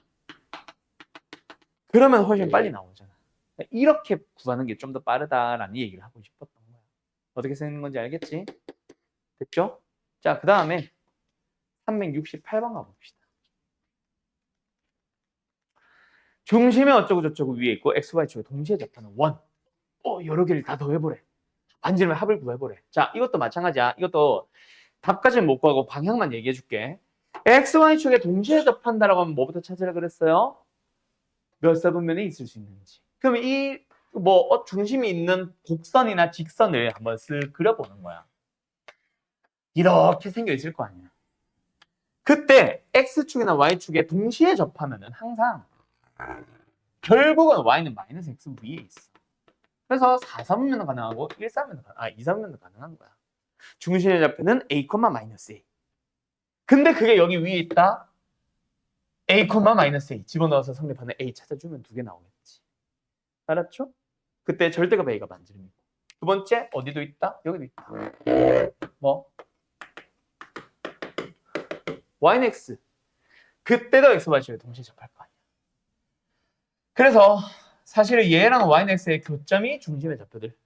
그러면 훨씬 빨리 나오잖아. 이렇게 구하는 게 좀 더 빠르다라는 얘기를 하고 싶었던 거야. 어떻게 쓰는 건지 알겠지? 됐죠? 자, 그 다음에 368번 가봅시다. 중심에 어쩌고 저쩌고 위에 있고 XY축에 동시에 접하는 원. 여러 개를 다 더해보래. 반지름의 합을 구해보래. 자, 이것도 마찬가지야. 이것도 답까지는 못 구하고 방향만 얘기해줄게. XY축에 동시에 접한다라고 하면 뭐부터 찾으라 그랬어요? 몇 사분면에 있을 수 있는지. 그럼 이 중심이 있는 곡선이나 직선을 한번 쓱 그려보는 거야. 이렇게 생겨 있을 거 아니야. 그때 X축이나 Y축에 동시에 접하면은 항상 결국은 Y는 마이너스 X 위에 있어. 그래서 4사분면은 가능하고 2사분면도 가능한 거야. 중심의 좌표는 A,-A. 근데 그게 여기 위에 있다. A,-A 집어넣어서 성립하는 A 찾아주면 2개 나오겠지. 알았죠? 그때 절대값 A가 반지름이고. 두 번째 어디도 있다? 여기도 있다. 뭐? Y는 X. 그때도 X, Y축에 동시에 접할 거 아니야. 그래서 사실은 얘랑 Y는 X의 교점이 중심의 좌표들.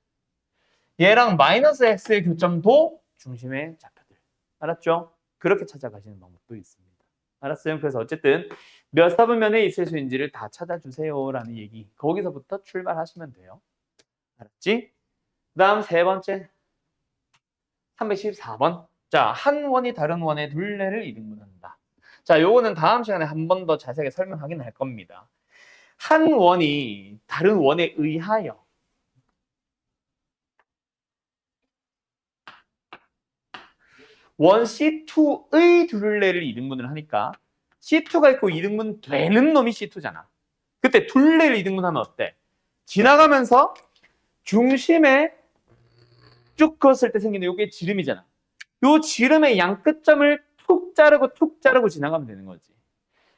얘랑 마이너스 X의 교점도 중심의 좌표들. 알았죠? 그렇게 찾아가시는 방법도 있습니다. 알았어요? 그래서 어쨌든 몇 사분면에 있을 수 있는지를 다 찾아주세요라는 얘기. 거기서부터 출발하시면 돼요. 알았지? 그다음 세 번째 314번. 자, 한 원이 다른 원의 둘레를 이등분한다. 자, 요거는 다음 시간에 한 번 더 자세하게 설명하긴 할 겁니다. 한 원이 다른 원에 의하여 원 C2의 둘레를 이등분을 하니까 C2가 있고 이등분 되는 놈이 C2잖아. 그때 둘레를 이등분하면 어때? 지나가면서 중심에 쭉 그었을 때 생기는 요게 지름이잖아. 요 지름의 양 끝점을 툭 자르고 지나가면 되는 거지.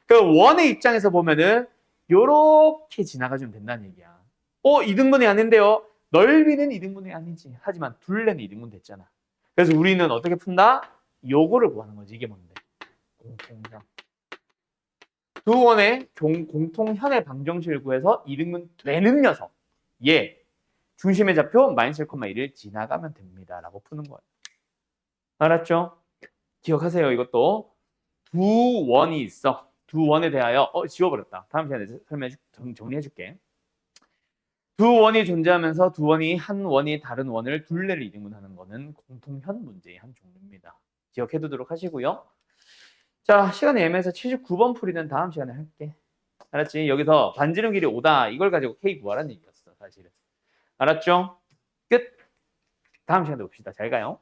그 원의 입장에서 보면은 요렇게 지나가주면 된다는 얘기야. 이등분이 아닌데요. 넓이는 이등분이 아니지. 하지만 둘레는 이등분 됐잖아. 그래서 우리는 어떻게 푼다? 요거를 구하는 거지. 이게 뭔데? 공통현. 두 원의 공통현의 방정식을 구해서 이등분 되는 녀석. 얘 중심의 좌표 마이너스 1,1을 지나가면 됩니다. 라고 푸는 거예요. 알았죠? 기억하세요. 이것도 두 원이 있어. 두 원에 대하여 지워버렸다. 다음 시간에 정리해 줄게. 두 원이 존재하면서 두 원이 한 원이 다른 원을 둘레를 이등분하는 거는 공통현 문제의 한 종류입니다. 기억해 두도록 하시고요. 자, 시간이 애매해서 79번 풀이는 다음 시간에 할게. 알았지? 여기서 반지름 길이 5다. 이걸 가지고 K 구하라는 얘기였어, 사실은. 알았죠? 끝. 다음 시간에 봅시다. 잘 가요.